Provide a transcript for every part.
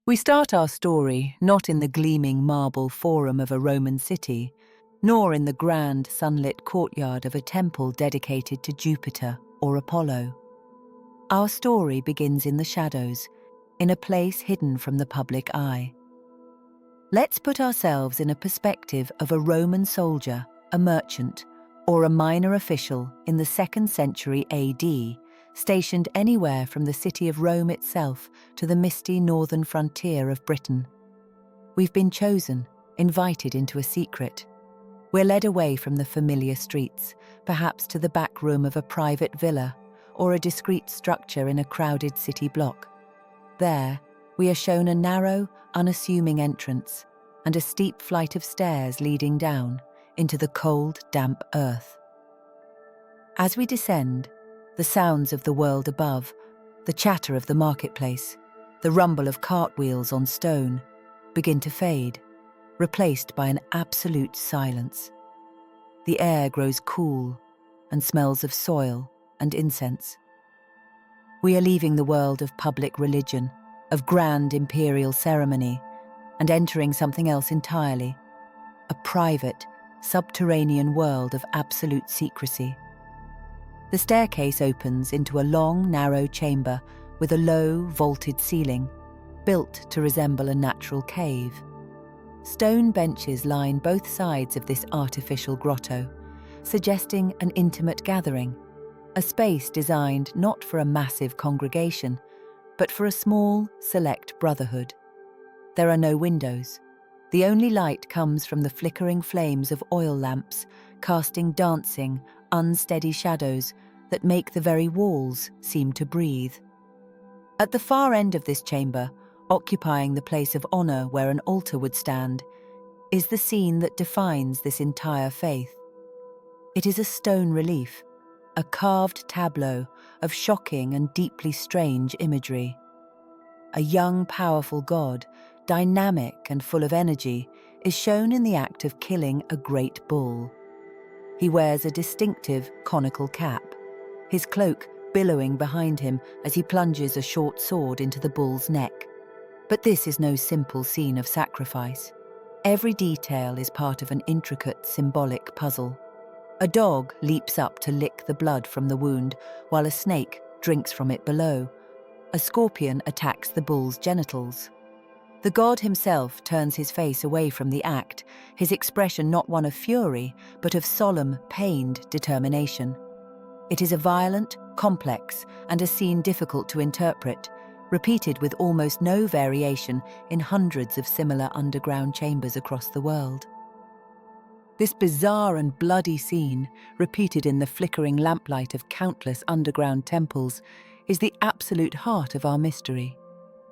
We start our story not in the gleaming marble forum of a Roman city, nor in the grand sunlit courtyard of a temple dedicated to Jupiter or Apollo. Our story begins in the shadows, in a place hidden from the public eye. Let's put ourselves in a perspective of a Roman soldier, a merchant, or a minor official in the 2nd century AD, stationed anywhere from the city of Rome itself to the misty northern frontier of Britain. We've been chosen, invited into a secret. We're led away from the familiar streets, perhaps to the back room of a private villa or a discreet structure in a crowded city block. There, we are shown a narrow, unassuming entrance and a steep flight of stairs leading down into the cold, damp earth. As we descend, the sounds of the world above, the chatter of the marketplace, the rumble of cartwheels on stone, begin to fade, replaced by an absolute silence. The air grows cool and smells of soil and incense. We are leaving the world of public religion, of grand imperial ceremony, and entering something else entirely, a private, subterranean world of absolute secrecy. The staircase opens into a long, narrow chamber with a low, vaulted ceiling, built to resemble a natural cave. Stone benches line both sides of this artificial grotto, suggesting an intimate gathering, a space designed not for a massive congregation, but for a small, select brotherhood. There are no windows. The only light comes from the flickering flames of oil lamps, casting dancing, unsteady shadows that make the very walls seem to breathe. At the far end of this chamber, occupying the place of honor where an altar would stand, is the scene that defines this entire faith. It is a stone relief, a carved tableau of shocking and deeply strange imagery. A young, powerful god, dynamic and full of energy, is shown in the act of killing a great bull. He wears a distinctive conical cap, his cloak billowing behind him as he plunges a short sword into the bull's neck. But this is no simple scene of sacrifice. Every detail is part of an intricate symbolic puzzle. A dog leaps up to lick the blood from the wound, while a snake drinks from it below. A scorpion attacks the bull's genitals. The god himself turns his face away from the act, his expression not one of fury, but of solemn, pained determination. It is a violent, complex, and a scene difficult to interpret, repeated with almost no variation in hundreds of similar underground chambers across the world. This bizarre and bloody scene, repeated in the flickering lamplight of countless underground temples, is the absolute heart of our mystery.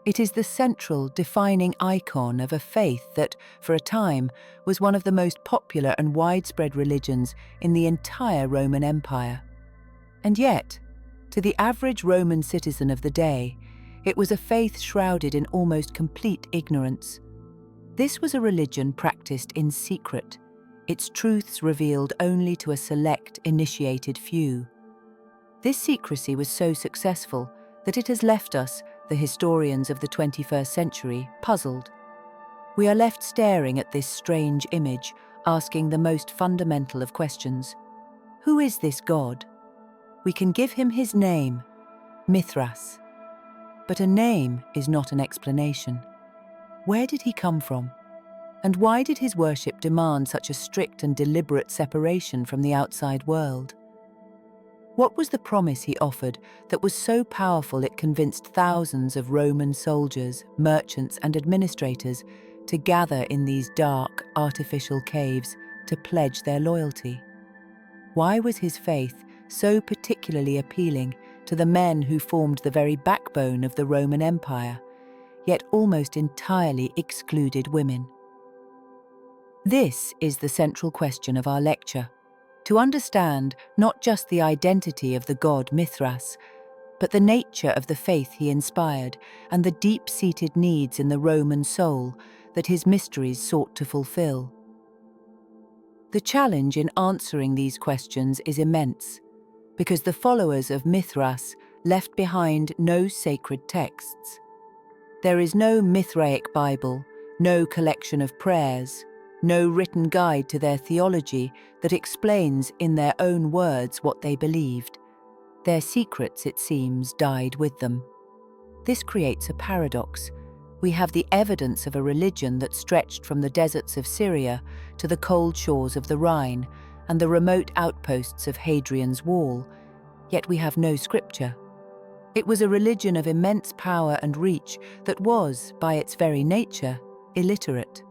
It is the central, defining icon of a faith that, for a time, was one of the most popular and widespread religions in the entire Roman Empire. And yet, to the average Roman citizen of the day, it was a faith shrouded in almost complete ignorance. This was a religion practiced in secret, its truths revealed only to a select, initiated few. This secrecy was so successful that it has left us, the historians of the 21st century, puzzled. We are left staring at this strange image, asking the most fundamental of questions. Who is this god? We can give him his name, Mithras. But a name is not an explanation. Where did he come from? And why did his worship demand such a strict and deliberate separation from the outside world? What was the promise he offered that was so powerful it convinced thousands of Roman soldiers, merchants, and administrators to gather in these dark, artificial caves to pledge their loyalty? Why was his faith so particularly appealing to the men who formed the very backbone of the Roman Empire, yet almost entirely excluded women? This is the central question of our lecture. To understand not just the identity of the god Mithras, but the nature of the faith he inspired and the deep-seated needs in the Roman soul that his mysteries sought to fulfill. The challenge in answering these questions is immense, because the followers of Mithras left behind no sacred texts. There is no Mithraic Bible, no collection of prayers, no written guide to their theology that explains in their own words what they believed. Their secrets, it seems, died with them. This creates a paradox. We have the evidence of a religion that stretched from the deserts of Syria to the cold shores of the Rhine and the remote outposts of Hadrian's Wall, yet we have no scripture. It was a religion of immense power and reach that was, by its very nature, illiterate.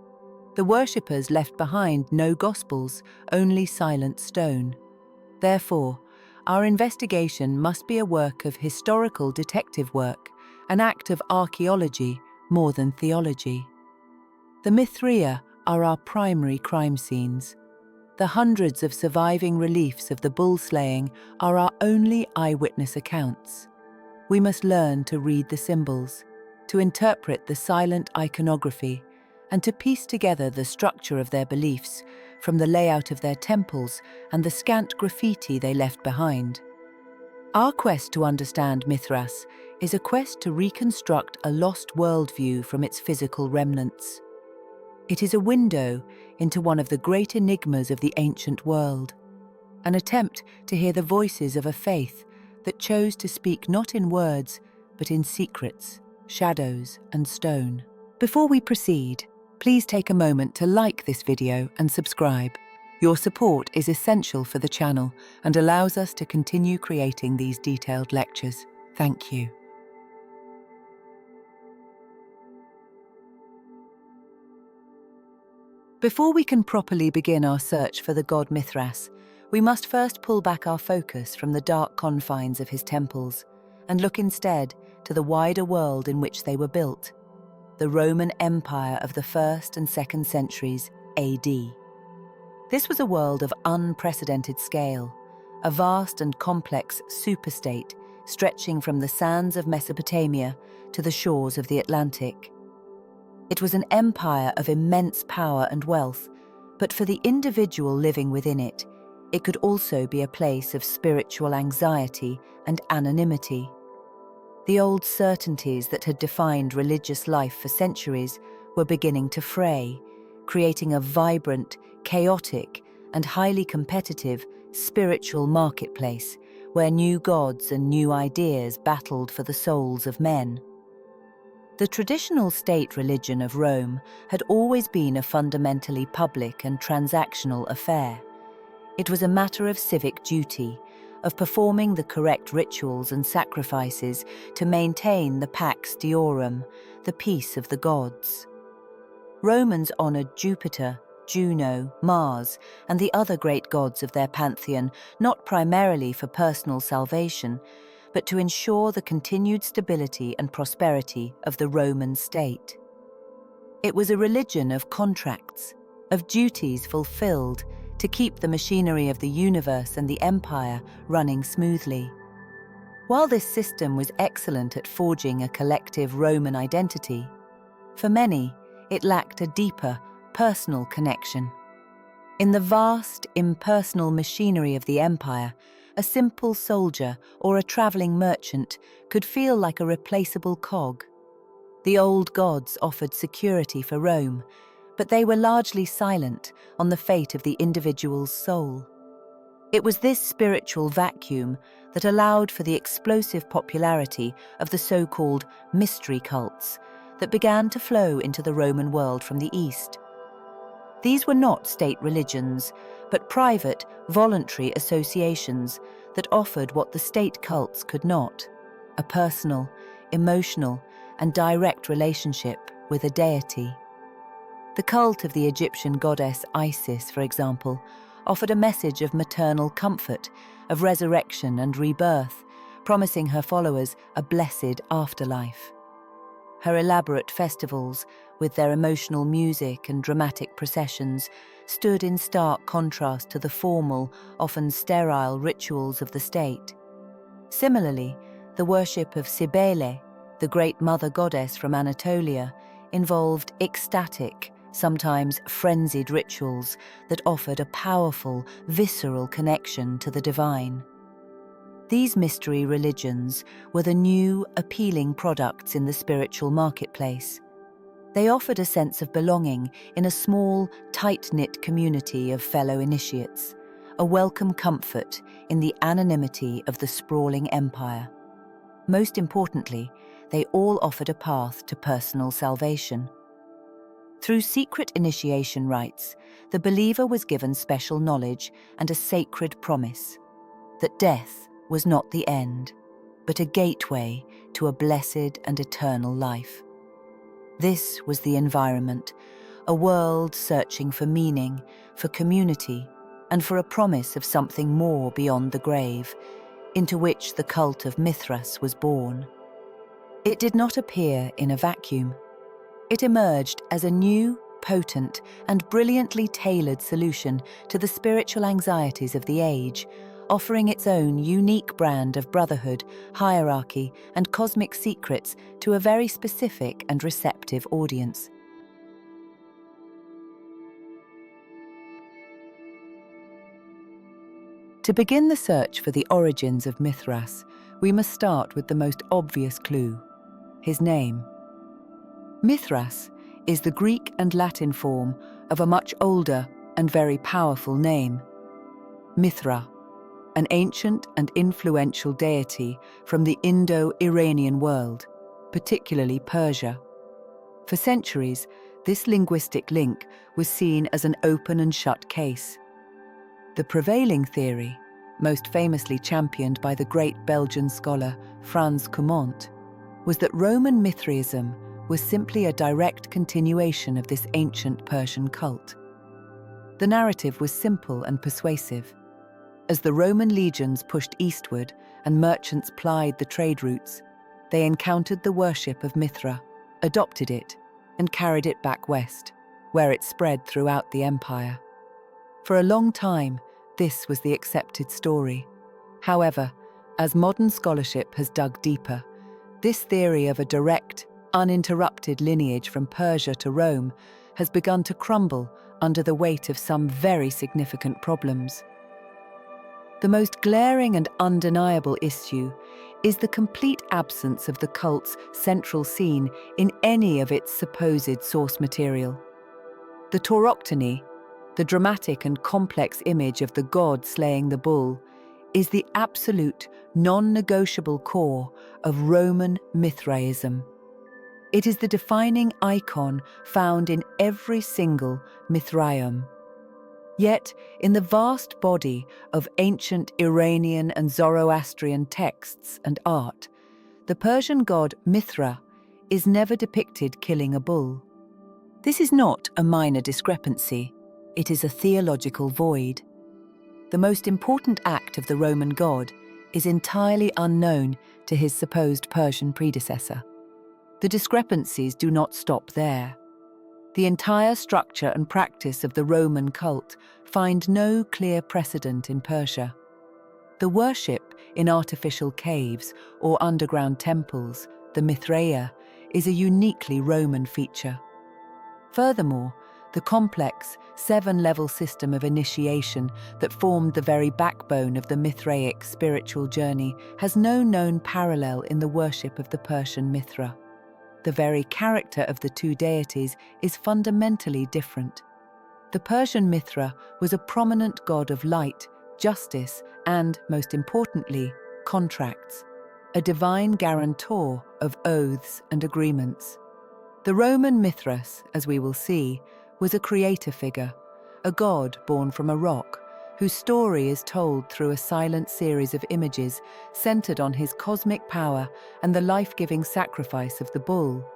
The worshippers left behind no gospels, only silent stone. Therefore, our investigation must be a work of historical detective work, an act of archaeology more than theology. The Mithraea are our primary crime scenes. The hundreds of surviving reliefs of the bull slaying are our only eyewitness accounts. We must learn to read the symbols, to interpret the silent iconography, and to piece together the structure of their beliefs from the layout of their temples and the scant graffiti they left behind. Our quest to understand Mithras is a quest to reconstruct a lost worldview from its physical remnants. It is a window into one of the great enigmas of the ancient world, an attempt to hear the voices of a faith that chose to speak not in words, but in secrets, shadows, and stone. Before we proceed, please take a moment to like this video and subscribe. Your support is essential for the channel and allows us to continue creating these detailed lectures. Thank you. Before we can properly begin our search for the god Mithras, we must first pull back our focus from the dark confines of his temples and look instead to the wider world in which they were built, the Roman Empire of the 1st and 2nd centuries AD. This was a world of unprecedented scale, a vast and complex superstate stretching from the sands of Mesopotamia to the shores of the Atlantic. It was an empire of immense power and wealth, but for the individual living within it, it could also be a place of spiritual anxiety and anonymity. The old certainties that had defined religious life for centuries were beginning to fray, creating a vibrant, chaotic, and highly competitive spiritual marketplace where new gods and new ideas battled for the souls of men. The traditional state religion of Rome had always been a fundamentally public and transactional affair. It was a matter of civic duty, of performing the correct rituals and sacrifices to maintain the Pax Deorum, the peace of the gods. Romans honored Jupiter, Juno, Mars, and the other great gods of their pantheon, not primarily for personal salvation, but to ensure the continued stability and prosperity of the Roman state. It was a religion of contracts, of duties fulfilled to keep the machinery of the universe and the empire running smoothly. While this system was excellent at forging a collective Roman identity, for many, it lacked a deeper, personal connection. In the vast, impersonal machinery of the empire, a simple soldier or a traveling merchant could feel like a replaceable cog. The old gods offered security for Rome, but they were largely silent on the fate of the individual's soul. It was this spiritual vacuum that allowed for the explosive popularity of the so-called mystery cults that began to flow into the Roman world from the East. These were not state religions, but private, voluntary associations that offered what the state cults could not: a personal, emotional, and direct relationship with a deity. The cult of the Egyptian goddess Isis, for example, offered a message of maternal comfort, of resurrection and rebirth, promising her followers a blessed afterlife. Her elaborate festivals, with their emotional music and dramatic processions, stood in stark contrast to the formal, often sterile rituals of the state. Similarly, the worship of Cybele, the great mother goddess from Anatolia, involved ecstatic, sometimes frenzied rituals that offered a powerful, visceral connection to the divine. These mystery religions were the new, appealing products in the spiritual marketplace. They offered a sense of belonging in a small, tight-knit community of fellow initiates, a welcome comfort in the anonymity of the sprawling empire. Most importantly, they all offered a path to personal salvation. Through secret initiation rites, the believer was given special knowledge and a sacred promise that death was not the end, but a gateway to a blessed and eternal life. This was the environment, a world searching for meaning, for community, and for a promise of something more beyond the grave, into which the cult of Mithras was born. It did not appear in a vacuum. It emerged as a new, potent, and brilliantly tailored solution to the spiritual anxieties of the age, offering its own unique brand of brotherhood, hierarchy, and cosmic secrets to a very specific and receptive audience. To begin the search for the origins of Mithras, we must start with the most obvious clue: his name. Mithras is the Greek and Latin form of a much older and very powerful name, Mithra, an ancient and influential deity from the Indo-Iranian world, particularly Persia. For centuries, this linguistic link was seen as an open and shut case. The prevailing theory, most famously championed by the great Belgian scholar Frans Cumont, was that Roman Mithraism was simply a direct continuation of this ancient Persian cult. The narrative was simple and persuasive. As the Roman legions pushed eastward and merchants plied the trade routes, they encountered the worship of Mithra, adopted it, and carried it back west, where it spread throughout the empire. For a long time, this was the accepted story. However, as modern scholarship has dug deeper, this theory of a direct, uninterrupted lineage from Persia to Rome has begun to crumble under the weight of some very significant problems. The most glaring and undeniable issue is the complete absence of the cult's central scene in any of its supposed source material. The tauroctony, the dramatic and complex image of the god slaying the bull, is the absolute, non-negotiable core of Roman Mithraism. It is the defining icon found in every single Mithraeum. Yet, in the vast body of ancient Iranian and Zoroastrian texts and art, the Persian god Mithra is never depicted killing a bull. This is not a minor discrepancy, it is a theological void. The most important act of the Roman god is entirely unknown to his supposed Persian predecessor. The discrepancies do not stop there. The entire structure and practice of the Roman cult find no clear precedent in Persia. The worship in artificial caves or underground temples, the Mithraea, is a uniquely Roman feature. Furthermore, the complex, 7-level system of initiation that formed the very backbone of the Mithraic spiritual journey has no known parallel in the worship of the Persian Mithra. The very character of the two deities is fundamentally different. The Persian Mithra was a prominent god of light, justice, and, most importantly, contracts, a divine guarantor of oaths and agreements. The Roman Mithras, as we will see, was a creator figure, a god born from a rock, whose story is told through a silent series of images centered on his cosmic power and the life-giving sacrifice of the bull.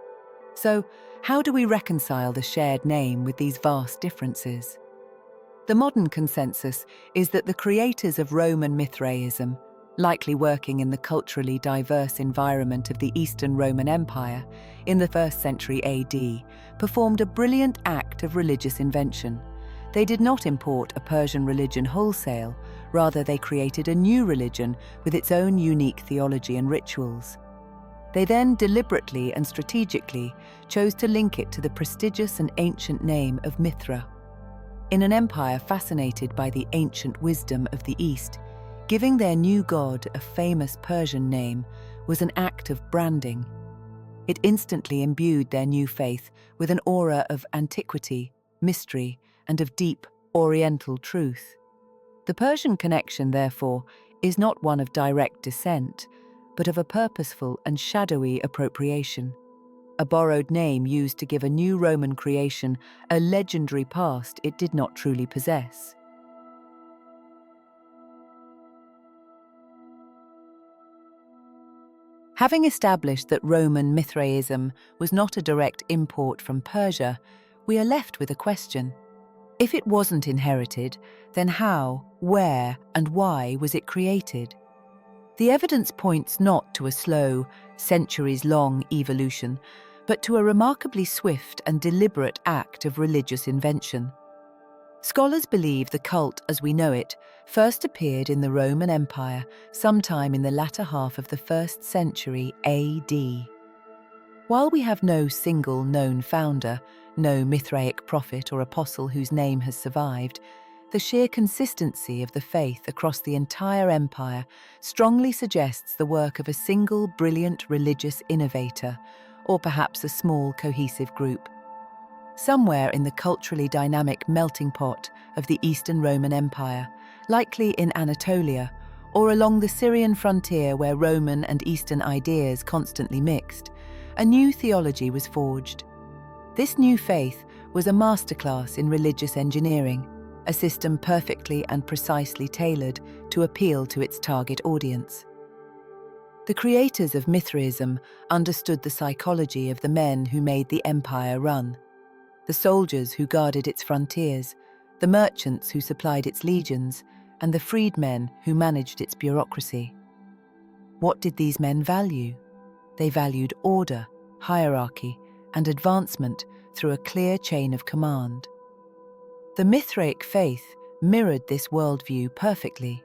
So, how do we reconcile the shared name with these vast differences? The modern consensus is that the creators of Roman Mithraism, likely working in the culturally diverse environment of the Eastern Roman Empire in the 1st century AD, performed a brilliant act of religious invention. They did not import a Persian religion wholesale, rather they created a new religion with its own unique theology and rituals. They then deliberately and strategically chose to link it to the prestigious and ancient name of Mithra. In an empire fascinated by the ancient wisdom of the East, Giving their new god a famous Persian name was an act of branding. It instantly imbued their new faith with an aura of antiquity, mystery, and of deep Oriental truth. The Persian connection, therefore, is not one of direct descent, but of a purposeful and shadowy appropriation. A borrowed name used to give a new Roman creation a legendary past it did not truly possess. Having established that Roman Mithraism was not a direct import from Persia, we are left with a question. If it wasn't inherited, then how, where, and why was it created? The evidence points not to a slow, centuries-long evolution, but to a remarkably swift and deliberate act of religious invention. Scholars believe the cult as we know it first appeared in the Roman Empire sometime in the latter half of the 1st century AD. While we have no single known founder, no Mithraic prophet or apostle whose name has survived, the sheer consistency of the faith across the entire empire strongly suggests the work of a single brilliant religious innovator, or perhaps a small cohesive group. Somewhere in the culturally dynamic melting pot of the Eastern Roman Empire, likely in Anatolia, or along the Syrian frontier where Roman and Eastern ideas constantly mixed, a new theology was forged. This new faith was a masterclass in religious engineering, a system perfectly and precisely tailored to appeal to its target audience. The creators of Mithraism understood the psychology of the men who made the empire run. The soldiers who guarded its frontiers, the merchants who supplied its legions, and the freedmen who managed its bureaucracy. What did these men value? They valued order, hierarchy, and advancement through a clear chain of command. The Mithraic faith mirrored this worldview perfectly.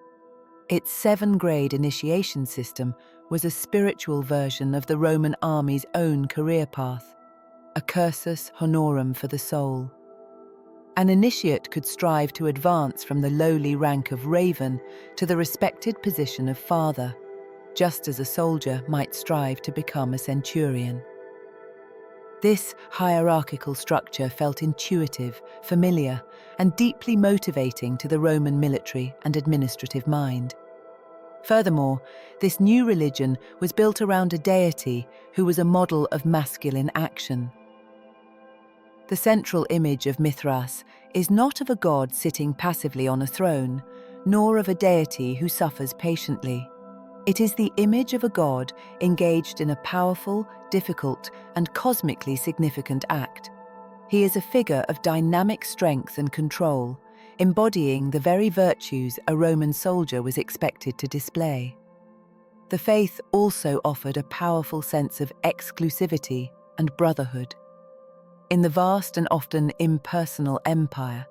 Its 7-grade initiation system was a spiritual version of the Roman army's own career path, a cursus honorum for the soul. An initiate could strive to advance from the lowly rank of raven to the respected position of father, just as a soldier might strive to become a centurion. This hierarchical structure felt intuitive, familiar, and deeply motivating to the Roman military and administrative mind. Furthermore, this new religion was built around a deity who was a model of masculine action. The central image of Mithras is not of a god sitting passively on a throne, nor of a deity who suffers patiently. It is the image of a god engaged in a powerful, difficult, and cosmically significant act. He is a figure of dynamic strength and control, embodying the very virtues a Roman soldier was expected to display. The faith also offered a powerful sense of exclusivity and brotherhood. In the vast and often impersonal empire,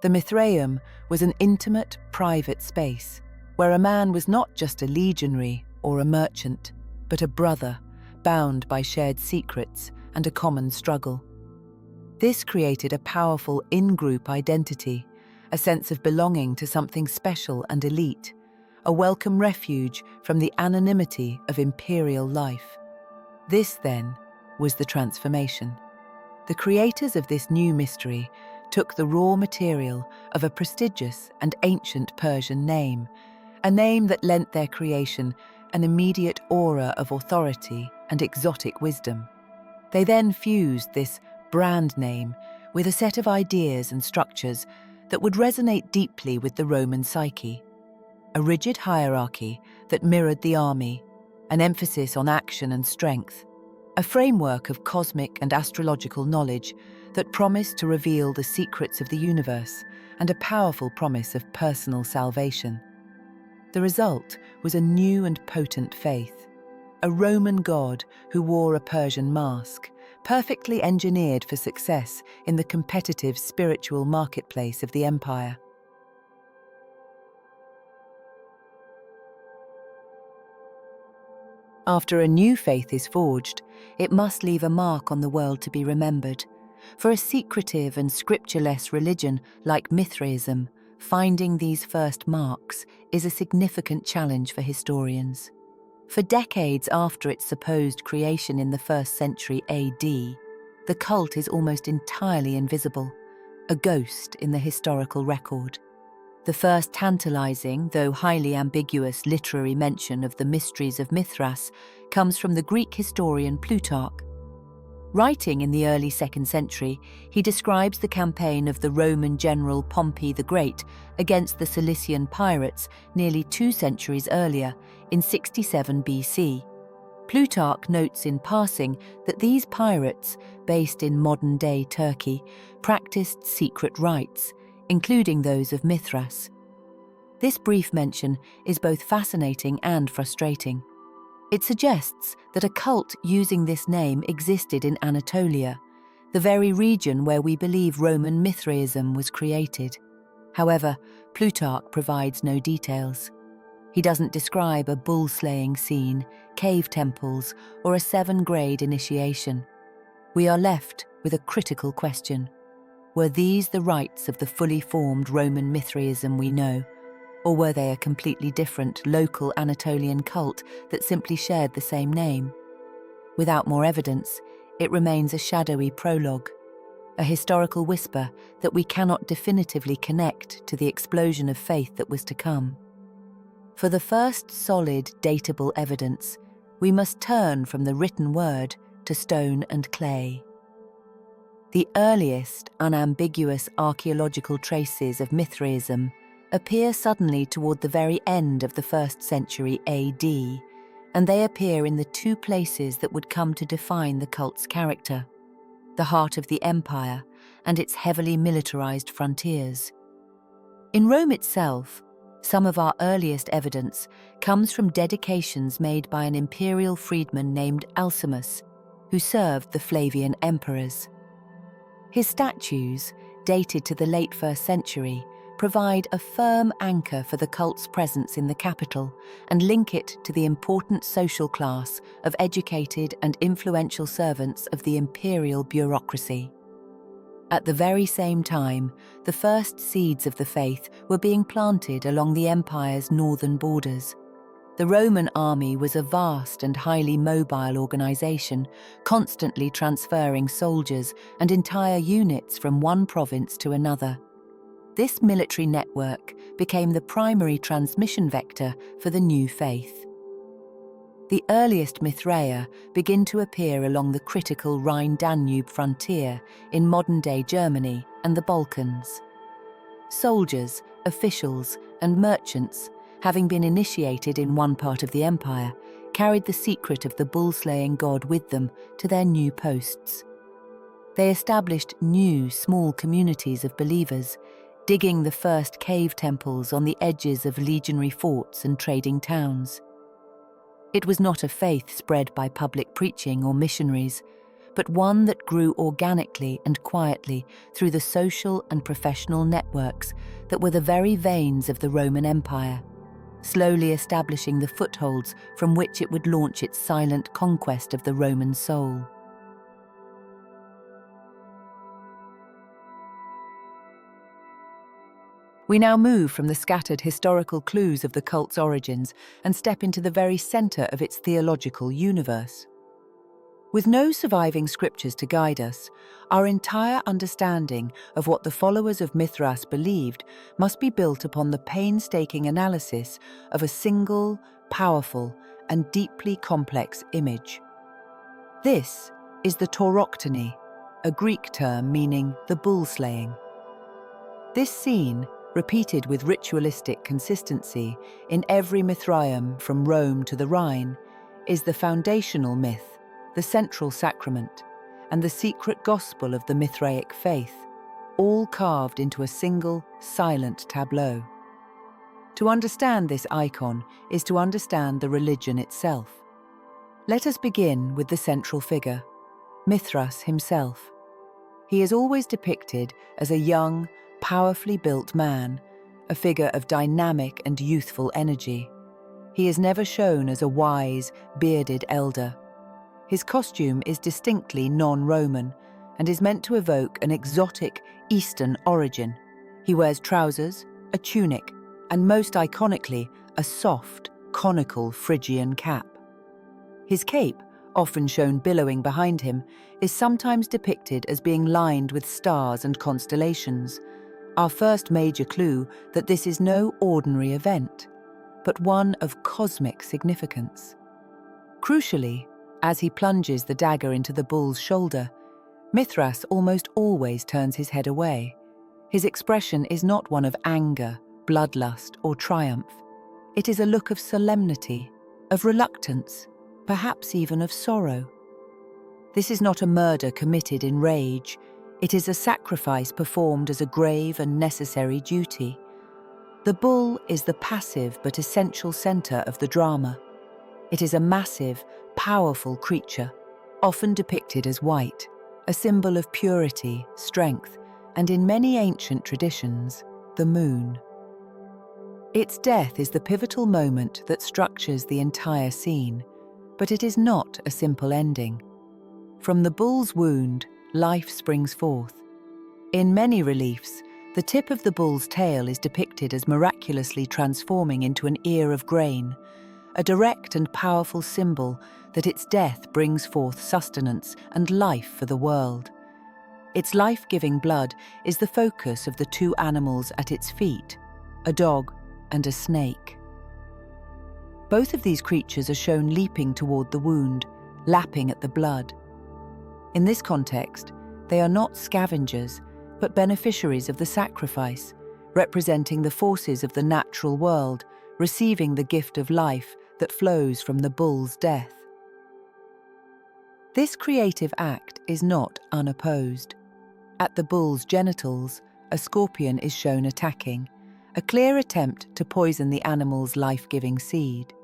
the Mithraeum was an intimate, private space, where a man was not just a legionary or a merchant, but a brother, bound by shared secrets and a common struggle. This created a powerful in-group identity, a sense of belonging to something special and elite, a welcome refuge from the anonymity of imperial life. This, then, was the transformation. The creators of this new mystery took the raw material of a prestigious and ancient Persian name, a name that lent their creation an immediate aura of authority and exotic wisdom. They then fused this brand name with a set of ideas and structures that would resonate deeply with the Roman psyche. A rigid hierarchy that mirrored the army, an emphasis on action and strength, a framework of cosmic and astrological knowledge that promised to reveal the secrets of the universe, and a powerful promise of personal salvation. The result was a new and potent faith, a Roman god who wore a Persian mask, perfectly engineered for success in the competitive spiritual marketplace of the empire. After a new faith is forged, it must leave a mark on the world to be remembered. For a secretive and scriptureless religion like Mithraism, finding these first marks is a significant challenge for historians. For decades after its supposed creation in the 1st century AD, the cult is almost entirely invisible, a ghost in the historical record. The first tantalizing, though highly ambiguous, literary mention of the mysteries of Mithras comes from the Greek historian Plutarch. Writing in the early 2nd century, he describes the campaign of the Roman general Pompey the Great against the Cilician pirates nearly 2 centuries earlier, in 67 BC. Plutarch notes in passing that these pirates, based in modern-day Turkey, practiced secret rites, including those of Mithras. This brief mention is both fascinating and frustrating. It suggests that a cult using this name existed in Anatolia, the very region where we believe Roman Mithraism was created. However, Plutarch provides no details. He doesn't describe a bull-slaying scene, cave temples, or a 7-grade initiation. We are left with a critical question. Were these the rites of the fully formed Roman Mithraism we know, or were they a completely different local Anatolian cult that simply shared the same name? Without more evidence, it remains a shadowy prologue, a historical whisper that we cannot definitively connect to the explosion of faith that was to come. For the first solid, datable evidence, we must turn from the written word to stone and clay. The earliest, unambiguous archaeological traces of Mithraism appear suddenly toward the very end of the 1st century AD, and they appear in the 2 places that would come to define the cult's character: the heart of the empire and its heavily militarized frontiers. In Rome itself, some of our earliest evidence comes from dedications made by an imperial freedman named Alcimus, who served the Flavian emperors. His statues, dated to the late 1st century, provide a firm anchor for the cult's presence in the capital and link it to the important social class of educated and influential servants of the imperial bureaucracy. At the very same time, the first seeds of the faith were being planted along the empire's northern borders. The Roman army was a vast and highly mobile organization, constantly transferring soldiers and entire units from one province to another. This military network became the primary transmission vector for the new faith. The earliest Mithraea begin to appear along the critical Rhine-Danube frontier in modern-day Germany and the Balkans. Soldiers, officials, and merchants, having been initiated in one part of the empire, carried the secret of the bull-slaying god with them to their new posts. They established new, small communities of believers, digging the first cave temples on the edges of legionary forts and trading towns. It was not a faith spread by public preaching or missionaries, but one that grew organically and quietly through the social and professional networks that were the very veins of the Roman Empire, slowly establishing the footholds from which it would launch its silent conquest of the Roman soul. We now move from the scattered historical clues of the cult's origins and step into the very center of its theological universe. With no surviving scriptures to guide us, our entire understanding of what the followers of Mithras believed must be built upon the painstaking analysis of a single, powerful, and deeply complex image. This is the tauroctony, a Greek term meaning the bull slaying. This scene, repeated with ritualistic consistency in every Mithraeum from Rome to the Rhine, is the foundational myth, the central sacrament, and the secret gospel of the Mithraic faith, all carved into a single, silent tableau. To understand this icon is to understand the religion itself. Let us begin with the central figure, Mithras himself. He is always depicted as a young, powerfully built man, a figure of dynamic and youthful energy. He is never shown as a wise, bearded elder. His costume is distinctly non-Roman and is meant to evoke an exotic Eastern origin. He wears trousers, a tunic, and most iconically, a soft, conical Phrygian cap. His cape, often shown billowing behind him, is sometimes depicted as being lined with stars and constellations, our first major clue that this is no ordinary event, but one of cosmic significance. Crucially, as he plunges the dagger into the bull's shoulder, Mithras almost always turns his head away. His expression is not one of anger, bloodlust, or triumph. It is a look of solemnity, of reluctance, perhaps even of sorrow. This is not a murder committed in rage. It is a sacrifice performed as a grave and necessary duty. The bull is the passive but essential center of the drama. It is a massive, powerful creature, often depicted as white, a symbol of purity, strength, and in many ancient traditions, the moon. Its death is the pivotal moment that structures the entire scene, but it is not a simple ending. From the bull's wound, life springs forth. In many reliefs, the tip of the bull's tail is depicted as miraculously transforming into an ear of grain, a direct and powerful symbol that its death brings forth sustenance and life for the world. Its life-giving blood is the focus of the two animals at its feet, a dog and a snake. Both of these creatures are shown leaping toward the wound, lapping at the blood. In this context, they are not scavengers, but beneficiaries of the sacrifice, representing the forces of the natural world, receiving the gift of life that flows from the bull's death. This creative act is not unopposed. At the bull's genitals, a scorpion is shown attacking, a clear attempt to poison the animal's life-giving seed.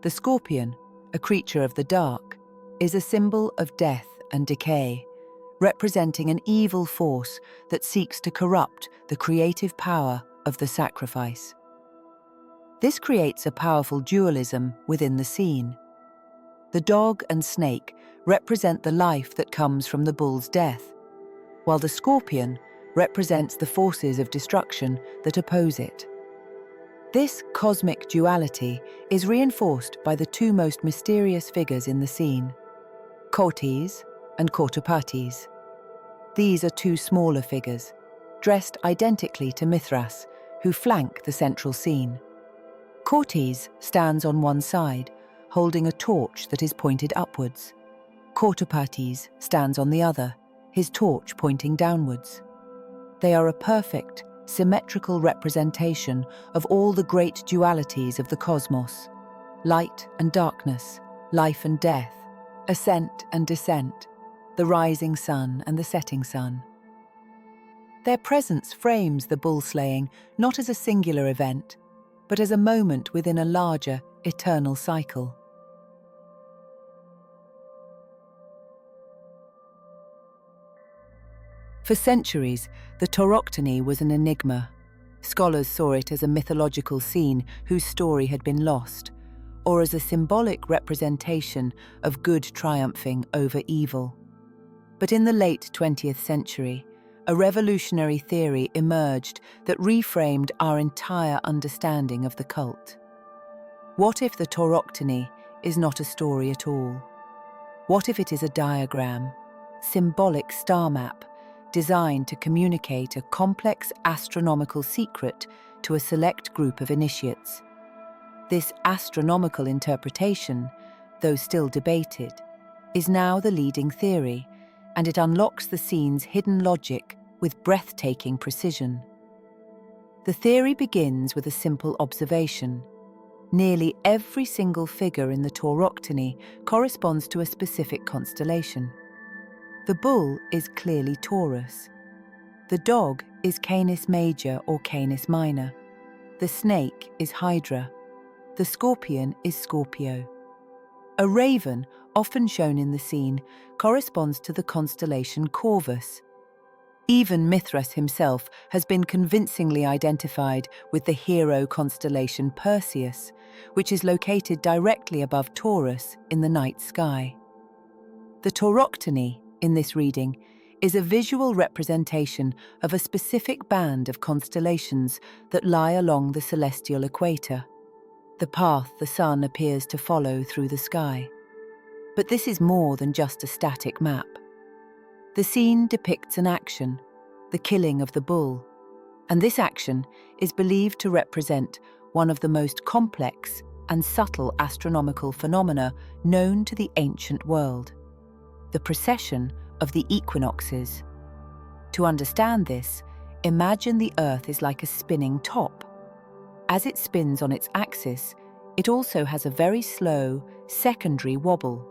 The scorpion, a creature of the dark, is a symbol of death and decay, representing an evil force that seeks to corrupt the creative power of the sacrifice. This creates a powerful dualism within the scene. The dog and snake represent the life that comes from the bull's death, while the scorpion represents the forces of destruction that oppose it. This cosmic duality is reinforced by the two most mysterious figures in the scene, Kotis and Kotopatis. These are two smaller figures, dressed identically to Mithras, who flank the central scene. Kotis stands on one side, holding a torch that is pointed upwards. Kotopatis stands on the other, his torch pointing downwards. They are a perfect, symmetrical representation of all the great dualities of the cosmos: light and darkness, life and death, ascent and descent, the rising sun and the setting sun. Their presence frames the bull slaying not as a singular event, but as a moment within a larger, eternal cycle. For centuries, the tauroctony was an enigma. Scholars saw it as a mythological scene whose story had been lost, or as a symbolic representation of good triumphing over evil. But in the late 20th century, a revolutionary theory emerged that reframed our entire understanding of the cult. What if the tauroctony is not a story at all? What if it is a diagram, symbolic star map, designed to communicate a complex astronomical secret to a select group of initiates? This astronomical interpretation, though still debated, is now the leading theory, and it unlocks the scene's hidden logic with breathtaking precision. The theory begins with a simple observation. Nearly every single figure in the tauroctony corresponds to a specific constellation. The bull is clearly Taurus. The dog is Canis Major or Canis Minor. The snake is Hydra. The scorpion is Scorpio. A raven, often shown in the scene, corresponds to the constellation Corvus. Even Mithras himself has been convincingly identified with the hero constellation Perseus, which is located directly above Taurus in the night sky. The tauroctony, in this reading, is a visual representation of a specific band of constellations that lie along the celestial equator, the path the sun appears to follow through the sky. But this is more than just a static map. The scene depicts an action, the killing of the bull, and this action is believed to represent one of the most complex and subtle astronomical phenomena known to the ancient world, the precession of the equinoxes. To understand this, imagine the Earth is like a spinning top. As it spins on its axis, it also has a very slow, secondary wobble.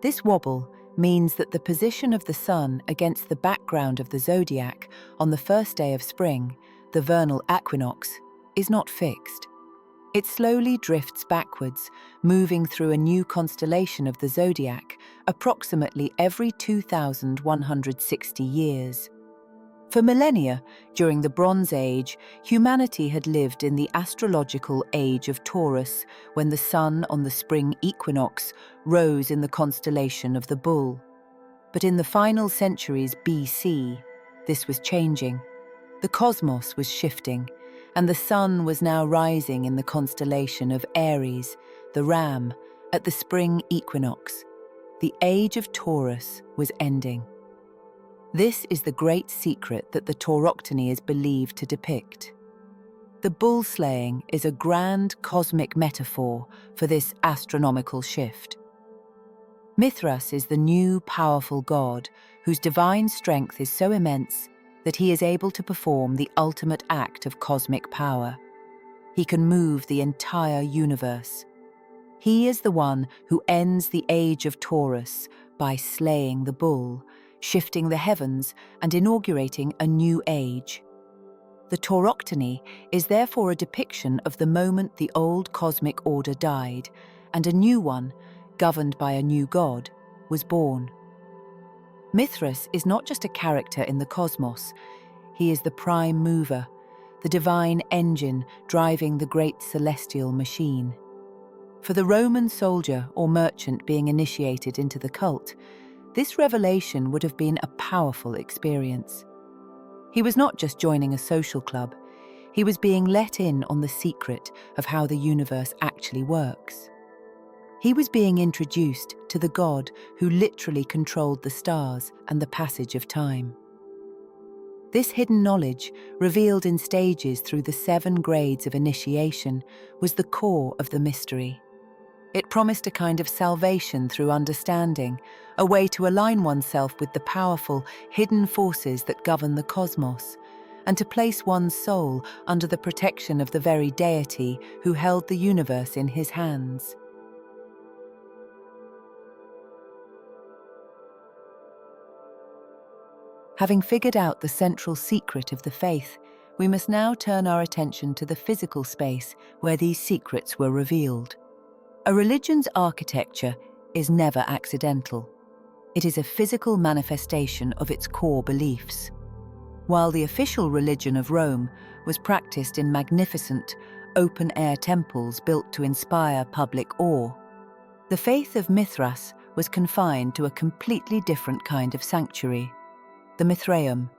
This wobble means that the position of the sun against the background of the zodiac on the first day of spring, the vernal equinox, is not fixed. It slowly drifts backwards, moving through a new constellation of the zodiac approximately every 2,160 years. For millennia, during the Bronze Age, humanity had lived in the astrological age of Taurus, when the sun on the spring equinox rose in the constellation of the Bull. But in the final centuries BC, this was changing. The cosmos was shifting, and the sun was now rising in the constellation of Aries, the ram, at the spring equinox. The age of Taurus was ending. This is the great secret that the Tauroctony is believed to depict. The bull slaying is a grand cosmic metaphor for this astronomical shift. Mithras is the new powerful god whose divine strength is so immense that he is able to perform the ultimate act of cosmic power. He can move the entire universe. He is the one who ends the age of Taurus by slaying the bull, shifting the heavens and inaugurating a new age. The Tauroctony is therefore a depiction of the moment the old cosmic order died and a new one, governed by a new god, was born. Mithras is not just a character in the cosmos. He is the prime mover, the divine engine driving the great celestial machine. For the Roman soldier or merchant being initiated into the cult, this revelation would have been a powerful experience. He was not just joining a social club, he was being let in on the secret of how the universe actually works. He was being introduced to the god who literally controlled the stars and the passage of time. This hidden knowledge, revealed in stages through the 7 grades of initiation, was the core of the mystery. It promised a kind of salvation through understanding, a way to align oneself with the powerful, hidden forces that govern the cosmos, and to place one's soul under the protection of the very deity who held the universe in his hands. Having figured out the central secret of the faith, we must now turn our attention to the physical space where these secrets were revealed. A religion's architecture is never accidental. It is a physical manifestation of its core beliefs. While the official religion of Rome was practiced in magnificent, open-air temples built to inspire public awe, the faith of Mithras was confined to a completely different kind of sanctuary, the Mithraeum.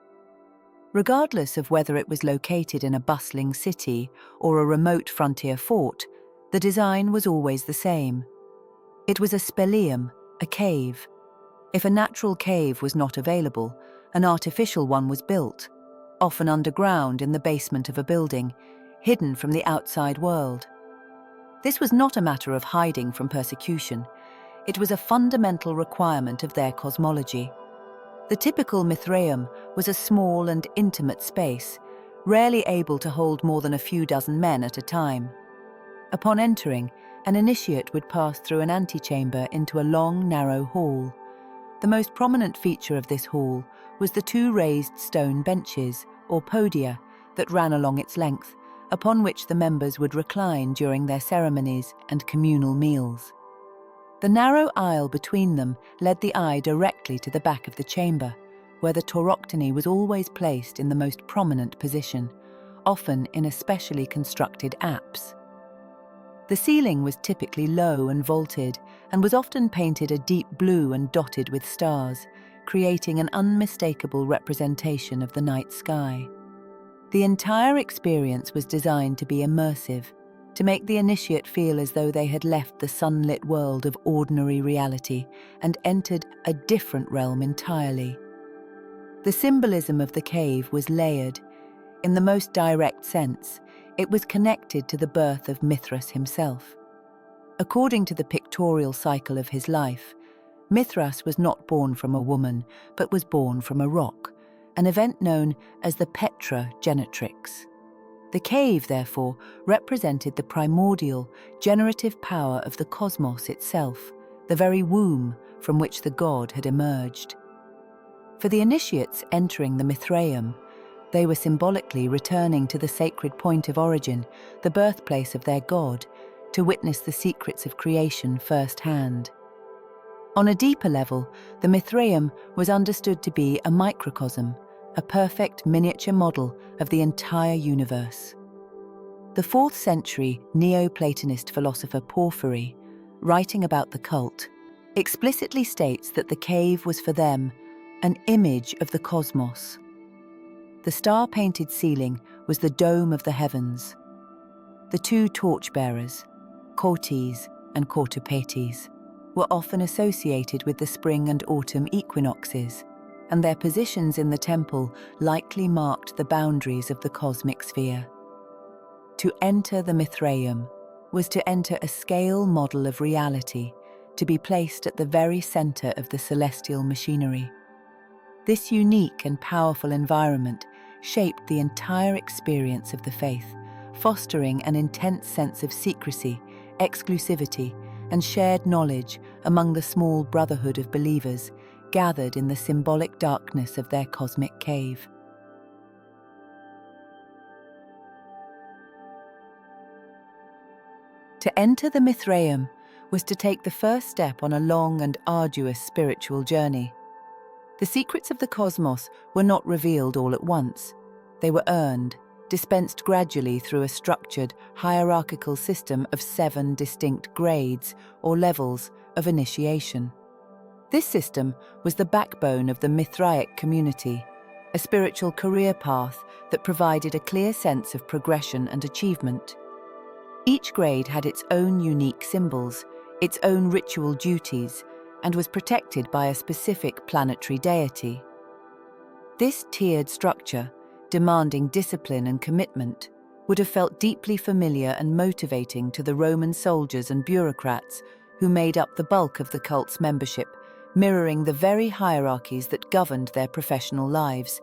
Regardless of whether it was located in a bustling city or a remote frontier fort, the design was always the same. It was a speleum, a cave. If a natural cave was not available, an artificial one was built, often underground in the basement of a building, hidden from the outside world. This was not a matter of hiding from persecution. It was a fundamental requirement of their cosmology. The typical Mithraeum was a small and intimate space, rarely able to hold more than a few dozen men at a time. Upon entering, an initiate would pass through an antechamber into a long, narrow hall. The most prominent feature of this hall was the 2 raised stone benches, or podia, that ran along its length, upon which the members would recline during their ceremonies and communal meals. The narrow aisle between them led the eye directly to the back of the chamber, where the Tauroctony was always placed in the most prominent position, often in a specially constructed apse. The ceiling was typically low and vaulted, and was often painted a deep blue and dotted with stars, creating an unmistakable representation of the night sky. The entire experience was designed to be immersive, to make the initiate feel as though they had left the sunlit world of ordinary reality and entered a different realm entirely. The symbolism of the cave was layered. In the most direct sense, it was connected to the birth of Mithras himself. According to the pictorial cycle of his life, Mithras was not born from a woman, but was born from a rock, an event known as the Petra Genetrix. The cave, therefore, represented the primordial, generative power of the cosmos itself, the very womb from which the god had emerged. For the initiates entering the Mithraeum, they were symbolically returning to the sacred point of origin, the birthplace of their god, to witness the secrets of creation firsthand. On a deeper level, the Mithraeum was understood to be a microcosm, a perfect miniature model of the entire universe. The 4th century Neoplatonist philosopher Porphyry, writing about the cult, explicitly states that the cave was for them an image of the cosmos. The star-painted ceiling was the dome of the heavens. The 2 torchbearers, Cautis and Cautopates, were often associated with the spring and autumn equinoxes, and their positions in the temple likely marked the boundaries of the cosmic sphere. To enter the Mithraeum was to enter a scale model of reality, to be placed at the very center of the celestial machinery. This unique and powerful environment shaped the entire experience of the faith, fostering an intense sense of secrecy, exclusivity, and shared knowledge among the small brotherhood of believers gathered in the symbolic darkness of their cosmic cave. To enter the Mithraeum was to take the first step on a long and arduous spiritual journey. The secrets of the cosmos were not revealed all at once. They were earned, dispensed gradually through a structured, hierarchical system of 7 distinct grades or levels of initiation. This system was the backbone of the Mithraic community, a spiritual career path that provided a clear sense of progression and achievement. Each grade had its own unique symbols, its own ritual duties, and was protected by a specific planetary deity. This tiered structure, demanding discipline and commitment, would have felt deeply familiar and motivating to the Roman soldiers and bureaucrats who made up the bulk of the cult's membership, mirroring the very hierarchies that governed their professional lives.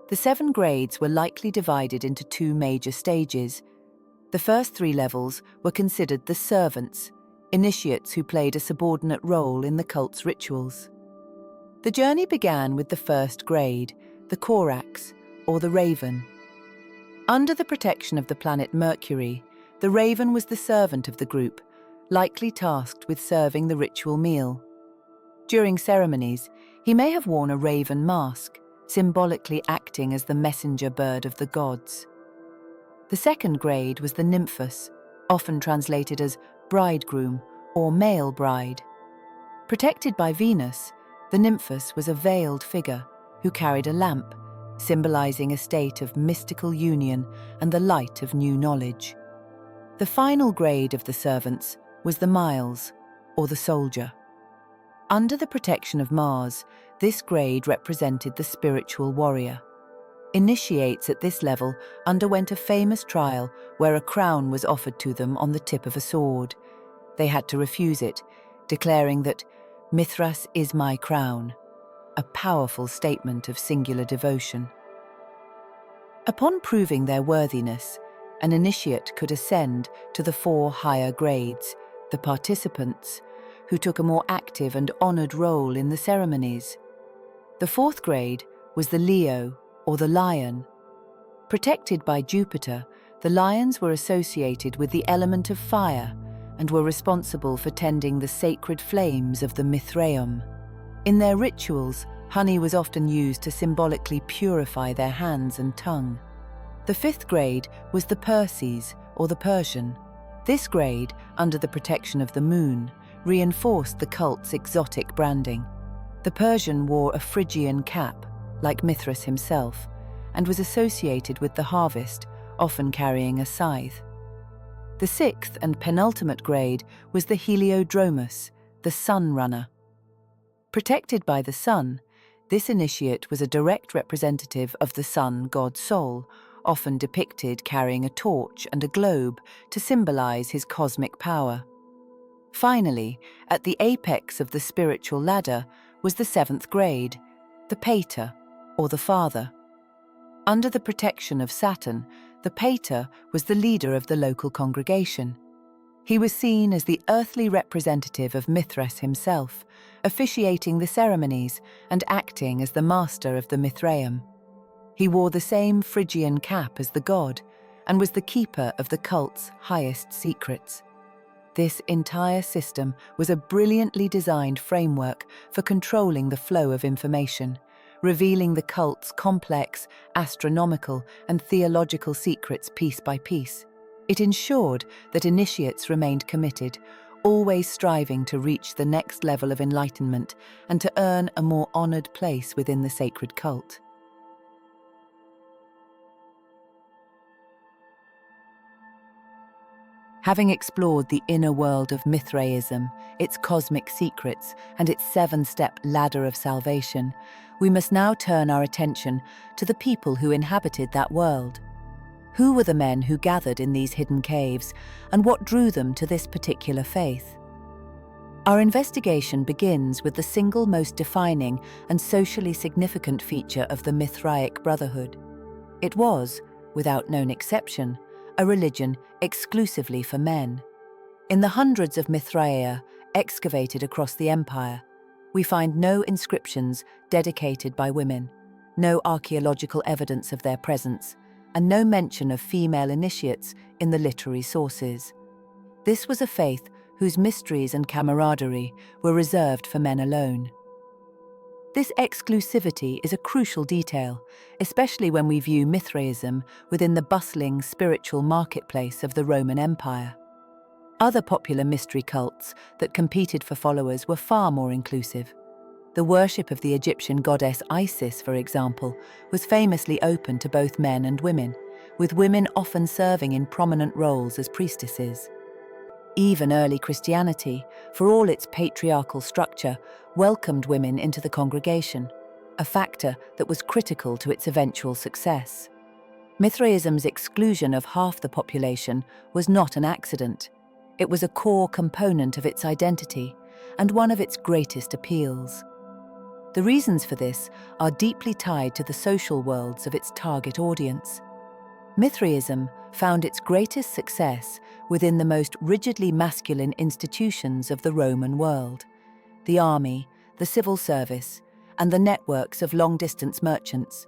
The 7 grades were likely divided into 2 major stages. The first 3 levels were considered the servants, initiates who played a subordinate role in the cult's rituals. The journey began with the first grade, the Corax, or the Raven. Under the protection of the planet Mercury, the Raven was the servant of the group, likely tasked with serving the ritual meal. During ceremonies, he may have worn a raven mask, symbolically acting as the messenger bird of the gods. The second grade was the Nymphus, often translated as bridegroom or male bride. Protected by Venus, the Nymphus was a veiled figure who carried a lamp, symbolizing a state of mystical union and the light of new knowledge. The final grade of the servants was the Miles, or the soldier. Under the protection of Mars, this grade represented the spiritual warrior. Initiates at this level underwent a famous trial where a crown was offered to them on the tip of a sword. They had to refuse it, declaring that "Mithras is my crown," a powerful statement of singular devotion. Upon proving their worthiness, an initiate could ascend to the 4 higher grades, the participants, who took a more active and honored role in the ceremonies. The 4th grade was the Leo, or the lion. Protected by Jupiter, the lions were associated with the element of fire and were responsible for tending the sacred flames of the Mithraeum. In their rituals, honey was often used to symbolically purify their hands and tongue. The 5th grade was the Perses, or the Persian. This grade, under the protection of the moon, reinforced the cult's exotic branding. The Persian wore a Phrygian cap, like Mithras himself, and was associated with the harvest, often carrying a scythe. The sixth and penultimate grade was the Heliodromus, the sun runner. Protected by the sun, this initiate was a direct representative of the sun god Sol, often depicted carrying a torch and a globe to symbolize his cosmic power. Finally, at the apex of the spiritual ladder was the seventh grade, the Pater, or the Father. Under the protection of Saturn, the Pater was the leader of the local congregation. He was seen as the earthly representative of Mithras himself, officiating the ceremonies and acting as the master of the Mithraeum. He wore the same Phrygian cap as the god and was the keeper of the cult's highest secrets. This entire system was a brilliantly designed framework for controlling the flow of information, revealing the cult's complex, astronomical, and theological secrets piece by piece. It ensured that initiates remained committed, always striving to reach the next level of enlightenment and to earn a more honored place within the sacred cult. Having explored the inner world of Mithraism, its cosmic secrets, and its seven-step ladder of salvation, we must now turn our attention to the people who inhabited that world. Who were the men who gathered in these hidden caves, and what drew them to this particular faith? Our investigation begins with the single most defining and socially significant feature of the Mithraic Brotherhood. It was, without known exception, a religion exclusively for men. In the hundreds of Mithraea excavated across the empire, we find no inscriptions dedicated by women, no archaeological evidence of their presence, and no mention of female initiates in the literary sources. This was a faith whose mysteries and camaraderie were reserved for men alone. This exclusivity is a crucial detail, especially when we view Mithraism within the bustling spiritual marketplace of the Roman Empire. Other popular mystery cults that competed for followers were far more inclusive. The worship of the Egyptian goddess Isis, for example, was famously open to both men and women, with women often serving in prominent roles as priestesses. Even early Christianity, for all its patriarchal structure, welcomed women into the congregation, a factor that was critical to its eventual success. Mithraism's exclusion of half the population was not an accident. It was a core component of its identity and one of its greatest appeals. The reasons for this are deeply tied to the social worlds of its target audience. Mithraism found its greatest success within the most rigidly masculine institutions of the Roman world: the army, the civil service, and the networks of long-distance merchants.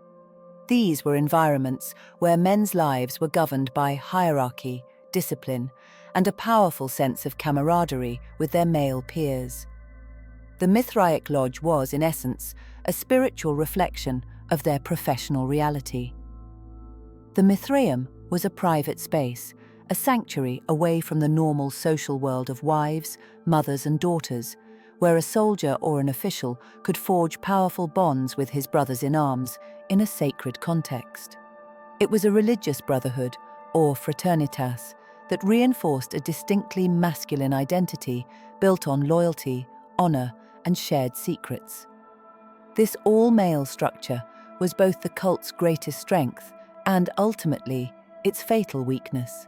These were environments where men's lives were governed by hierarchy, discipline, and a powerful sense of camaraderie with their male peers. The Mithraic Lodge was, in essence, a spiritual reflection of their professional reality. The Mithraeum was a private space, a sanctuary away from the normal social world of wives, mothers, and daughters, where a soldier or an official could forge powerful bonds with his brothers-in-arms in a sacred context. It was a religious brotherhood, or fraternitas, that reinforced a distinctly masculine identity built on loyalty, honor, and shared secrets. This all-male structure was both the cult's greatest strength and, ultimately, its fatal weakness.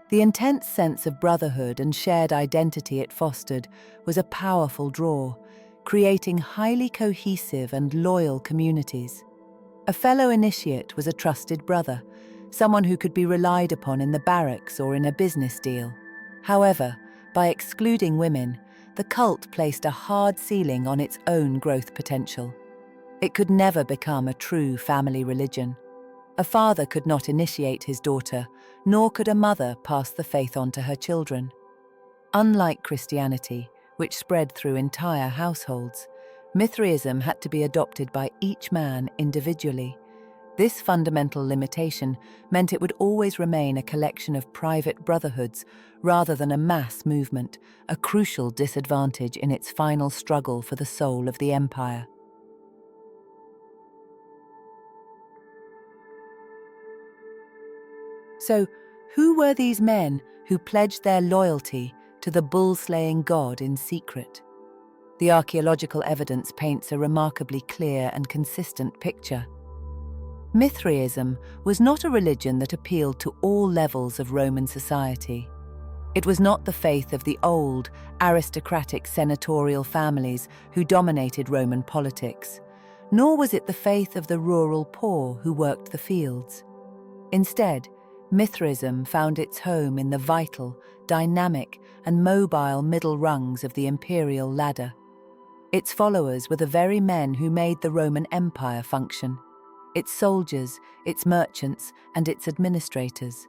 The intense sense of brotherhood and shared identity it fostered was a powerful draw, creating highly cohesive and loyal communities. A fellow initiate was a trusted brother, someone who could be relied upon in the barracks or in a business deal. However, by excluding women, the cult placed a hard ceiling on its own growth potential. It could never become a true family religion. A father could not initiate his daughter, nor could a mother pass the faith on to her children. Unlike Christianity, which spread through entire households, Mithraism had to be adopted by each man individually. This fundamental limitation meant it would always remain a collection of private brotherhoods rather than a mass movement, a crucial disadvantage in its final struggle for the soul of the empire. So, who were these men who pledged their loyalty to the bull-slaying god in secret? The archaeological evidence paints a remarkably clear and consistent picture. Mithraism was not a religion that appealed to all levels of Roman society. It was not the faith of the old, aristocratic senatorial families who dominated Roman politics, nor was it the faith of the rural poor who worked the fields. Instead, Mithraism found its home in the vital, dynamic, and mobile middle rungs of the imperial ladder. Its followers were the very men who made the Roman Empire function: its soldiers, its merchants, and its administrators.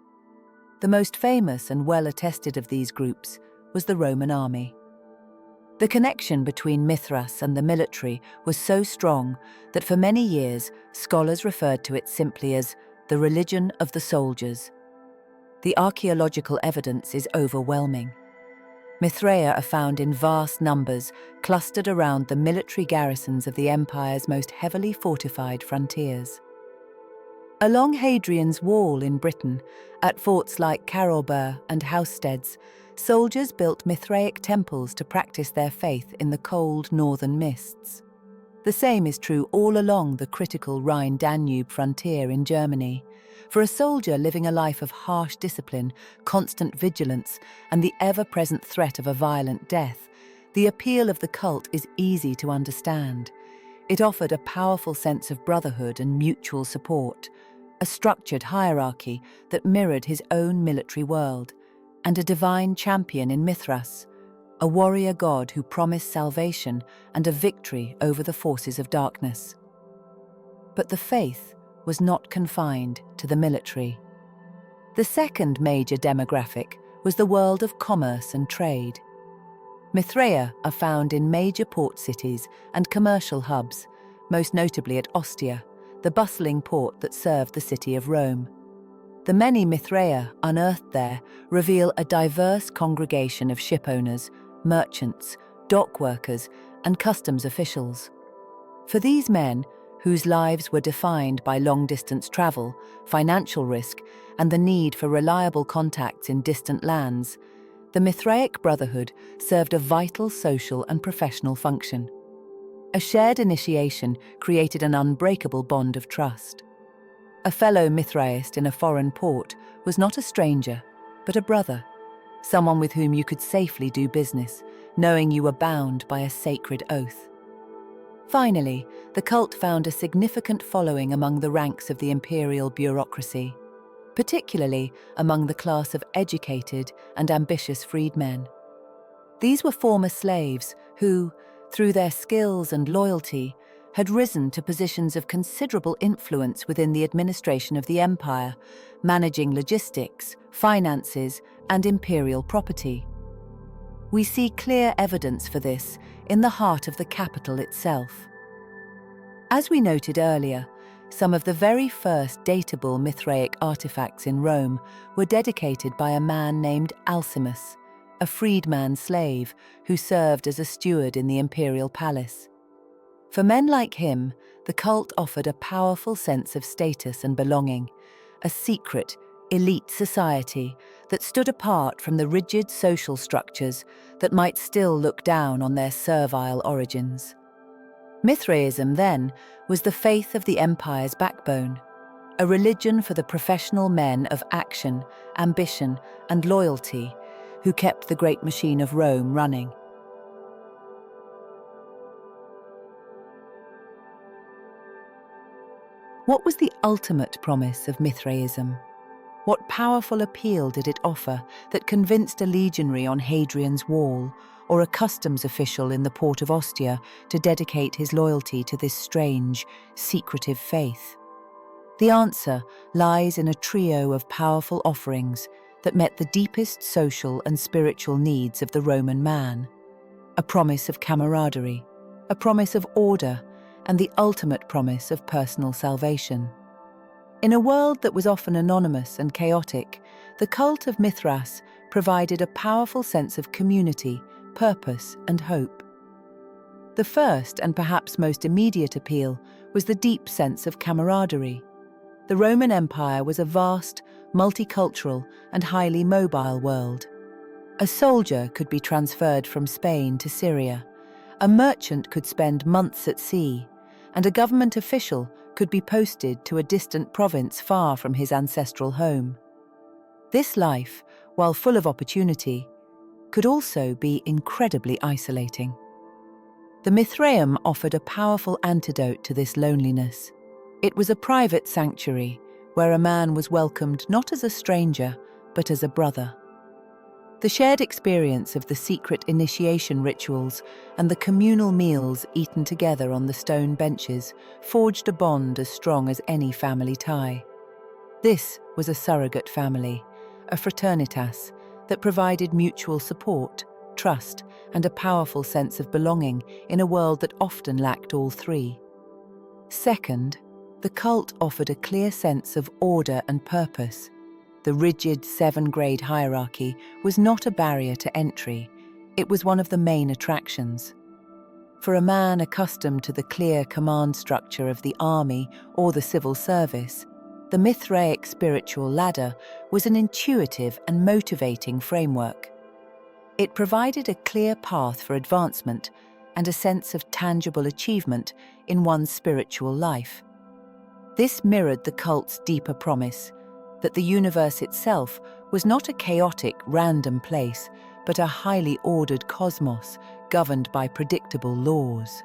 The most famous and well-attested of these groups was the Roman army. The connection between Mithras and the military was so strong that for many years scholars referred to it simply as the religion of the soldiers. The archaeological evidence is overwhelming. Mithraea are found in vast numbers, clustered around the military garrisons of the empire's most heavily fortified frontiers. Along Hadrian's Wall in Britain, at forts like Carrollbur and Housesteads, soldiers built Mithraic temples to practice their faith in the cold northern mists. The same is true all along the critical Rhine-Danube frontier in Germany. For a soldier living a life of harsh discipline, constant vigilance, and the ever-present threat of a violent death, the appeal of the cult is easy to understand. It offered a powerful sense of brotherhood and mutual support, a structured hierarchy that mirrored his own military world, and a divine champion in Mithras, a warrior god who promised salvation and a victory over the forces of darkness. But the faith was not confined to the military. The second major demographic was the world of commerce and trade. Mithraea are found in major port cities and commercial hubs, most notably at Ostia, the bustling port that served the city of Rome. The many Mithraea unearthed there reveal a diverse congregation of shipowners, merchants, dock workers, and customs officials. For these men, whose lives were defined by long-distance travel, financial risk, and the need for reliable contacts in distant lands, the Mithraic Brotherhood served a vital social and professional function. A shared initiation created an unbreakable bond of trust. A fellow Mithraist in a foreign port was not a stranger, but a brother, someone with whom you could safely do business, knowing you were bound by a sacred oath. Finally, the cult found a significant following among the ranks of the imperial bureaucracy, particularly among the class of educated and ambitious freedmen. These were former slaves who, through their skills and loyalty, had risen to positions of considerable influence within the administration of the empire, managing logistics, finances, and imperial property. We see clear evidence for this in the heart of the capital itself. As we noted earlier, some of the very first datable Mithraic artifacts in Rome were dedicated by a man named Alcimus, a freedman slave who served as a steward in the imperial palace. For men like him, the cult offered a powerful sense of status and belonging, a secret, elite society that stood apart from the rigid social structures that might still look down on their servile origins. Mithraism, then, was the faith of the empire's backbone, a religion for the professional men of action, ambition, and loyalty who kept the great machine of Rome running. What was the ultimate promise of Mithraism? What powerful appeal did it offer that convinced a legionary on Hadrian's Wall or a customs official in the port of Ostia to dedicate his loyalty to this strange, secretive faith? The answer lies in a trio of powerful offerings that met the deepest social and spiritual needs of the Roman man. A promise of camaraderie, a promise of order, and the ultimate promise of personal salvation. In a world that was often anonymous and chaotic, the cult of Mithras provided a powerful sense of community, purpose, and hope. The first and perhaps most immediate appeal was the deep sense of camaraderie. The Roman Empire was a vast, multicultural, and highly mobile world. A soldier could be transferred from Spain to Syria, a merchant could spend months at sea, and a government official could be posted to a distant province far from his ancestral home. This life, while full of opportunity, could also be incredibly isolating. The Mithraeum offered a powerful antidote to this loneliness. It was a private sanctuary where a man was welcomed not as a stranger, but as a brother. The shared experience of the secret initiation rituals and the communal meals eaten together on the stone benches forged a bond as strong as any family tie. This was a surrogate family, a fraternitas, that provided mutual support, trust, and a powerful sense of belonging in a world that often lacked all three. Second, the cult offered a clear sense of order and purpose. The rigid 7-grade hierarchy was not a barrier to entry, it was one of the main attractions. For a man accustomed to the clear command structure of the army or the civil service, the Mithraic spiritual ladder was an intuitive and motivating framework. It provided a clear path for advancement and a sense of tangible achievement in one's spiritual life. This mirrored the cult's deeper promise that the universe itself was not a chaotic, random place, but a highly ordered cosmos governed by predictable laws.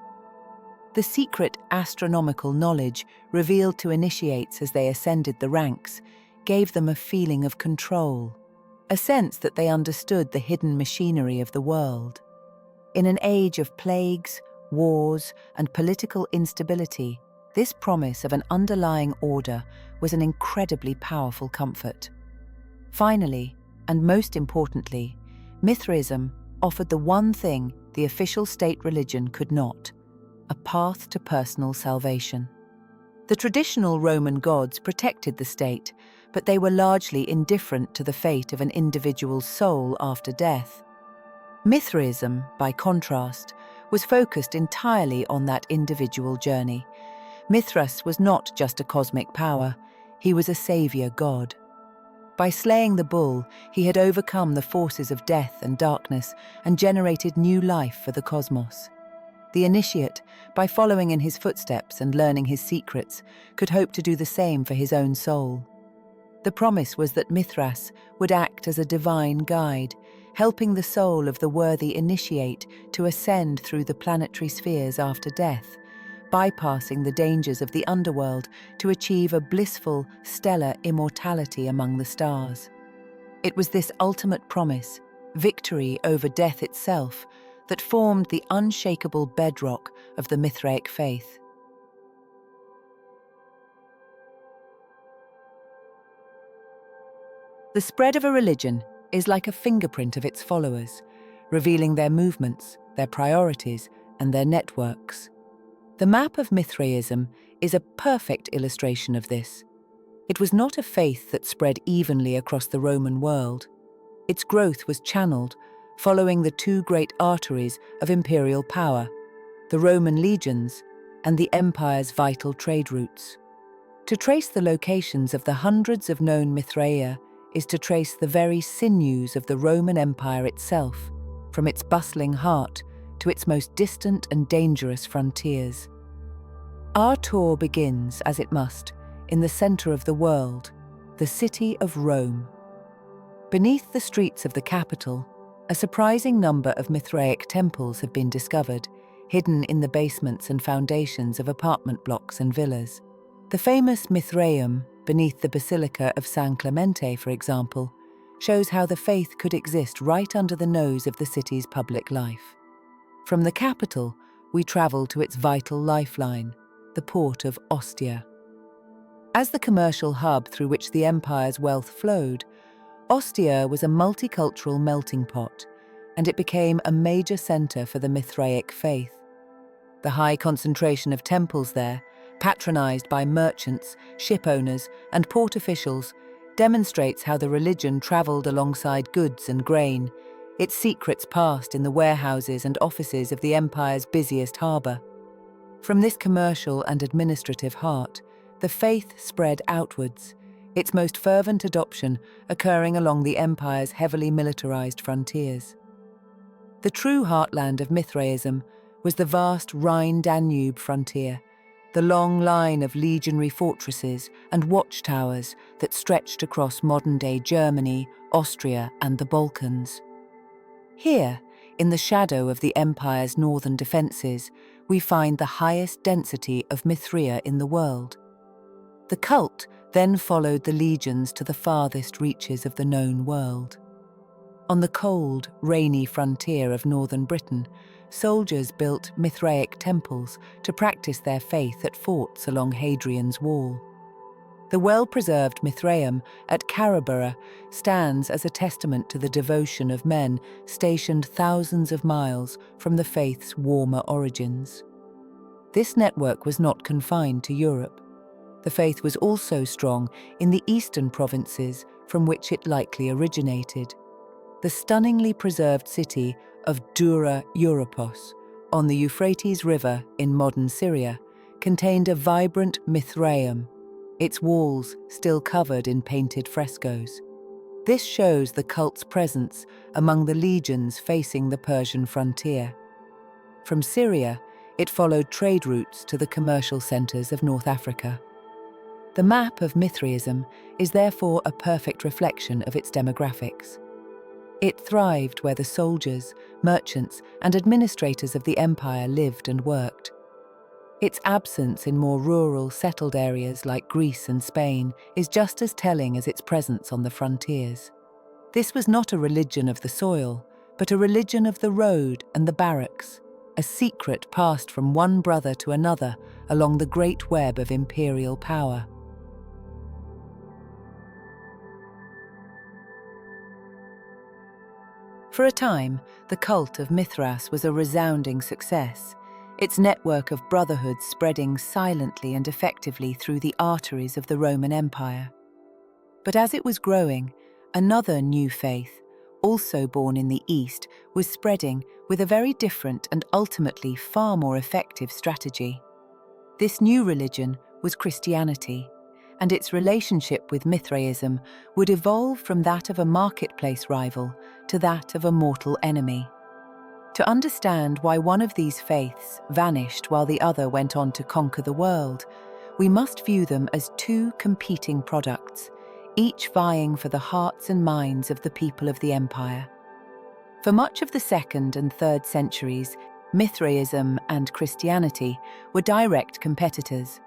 The secret astronomical knowledge revealed to initiates as they ascended the ranks gave them a feeling of control, a sense that they understood the hidden machinery of the world. In an age of plagues, wars, and political instability, this promise of an underlying order was an incredibly powerful comfort. Finally, and most importantly, Mithraism offered the one thing the official state religion could not: a path to personal salvation. The traditional Roman gods protected the state, but they were largely indifferent to the fate of an individual's soul after death. Mithraism, by contrast, was focused entirely on that individual journey. Mithras was not just a cosmic power, he was a savior god. By slaying the bull, he had overcome the forces of death and darkness and generated new life for the cosmos. The initiate, by following in his footsteps and learning his secrets, could hope to do the same for his own soul. The promise was that Mithras would act as a divine guide, helping the soul of the worthy initiate to ascend through the planetary spheres after death, bypassing the dangers of the underworld to achieve a blissful, stellar immortality among the stars. It was this ultimate promise, victory over death itself, that formed the unshakable bedrock of the Mithraic faith. The spread of a religion is like a fingerprint of its followers, revealing their movements, their priorities, and their networks. The map of Mithraism is a perfect illustration of this. It was not a faith that spread evenly across the Roman world. Its growth was channeled, following the two great arteries of imperial power, the Roman legions and the empire's vital trade routes. To trace the locations of the hundreds of known Mithraea is to trace the very sinews of the Roman Empire itself, from its bustling heart to its most distant and dangerous frontiers. Our tour begins, as it must, in the center of the world, the city of Rome. Beneath the streets of the capital, a surprising number of Mithraic temples have been discovered, hidden in the basements and foundations of apartment blocks and villas. The famous Mithraeum, beneath the Basilica of San Clemente, for example, shows how the faith could exist right under the nose of the city's public life. From the capital, we travel to its vital lifeline, the port of Ostia. As the commercial hub through which the empire's wealth flowed, Ostia was a multicultural melting pot, and it became a major center for the Mithraic faith. The high concentration of temples there, patronized by merchants, ship owners, and port officials, demonstrates how the religion traveled alongside goods and grain, its secrets passed in the warehouses and offices of the empire's busiest harbor. From this commercial and administrative heart, the faith spread outwards, its most fervent adoption occurring along the empire's heavily militarized frontiers. The true heartland of Mithraism was the vast Rhine-Danube frontier, the long line of legionary fortresses and watchtowers that stretched across modern-day Germany, Austria, and the Balkans. Here, in the shadow of the empire's northern defences, we find the highest density of Mithraea in the world. The cult then followed the legions to the farthest reaches of the known world. On the cold, rainy frontier of northern Britain, soldiers built Mithraic temples to practice their faith at forts along Hadrian's Wall. The well-preserved Mithraeum at Carabara stands as a testament to the devotion of men stationed thousands of miles from the faith's warmer origins. This network was not confined to Europe. The faith was also strong in the eastern provinces from which it likely originated. The stunningly preserved city of Dura Europos, on the Euphrates River in modern Syria, contained a vibrant Mithraeum, its walls still covered in painted frescoes. This shows the cult's presence among the legions facing the Persian frontier. From Syria, it followed trade routes to the commercial centres of North Africa. The map of Mithraism is therefore a perfect reflection of its demographics. It thrived where the soldiers, merchants, and administrators of the empire lived and worked. Its absence in more rural, settled areas like Greece and Spain is just as telling as its presence on the frontiers. This was not a religion of the soil, but a religion of the road and the barracks, a secret passed from one brother to another along the great web of imperial power. For a time, the cult of Mithras was a resounding success, its network of brotherhoods spreading silently and effectively through the arteries of the Roman Empire. But as it was growing, another new faith, also born in the East, was spreading with a very different and ultimately far more effective strategy. This new religion was Christianity, and its relationship with Mithraism would evolve from that of a marketplace rival to that of a mortal enemy. To understand why one of these faiths vanished while the other went on to conquer the world, we must view them as two competing products, each vying for the hearts and minds of the people of the empire. For much of the 2nd and 3rd centuries, Mithraism and Christianity were direct competitors.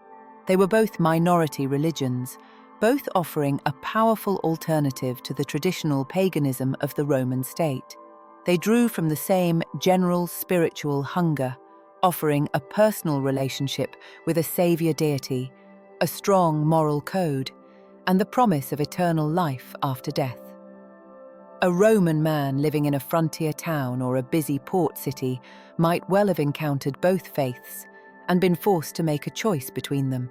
They were both minority religions, both offering a powerful alternative to the traditional paganism of the Roman state. They drew from the same general spiritual hunger, offering a personal relationship with a savior deity, a strong moral code, and the promise of eternal life after death. A Roman man living in a frontier town or a busy port city might well have encountered both faiths and been forced to make a choice between them.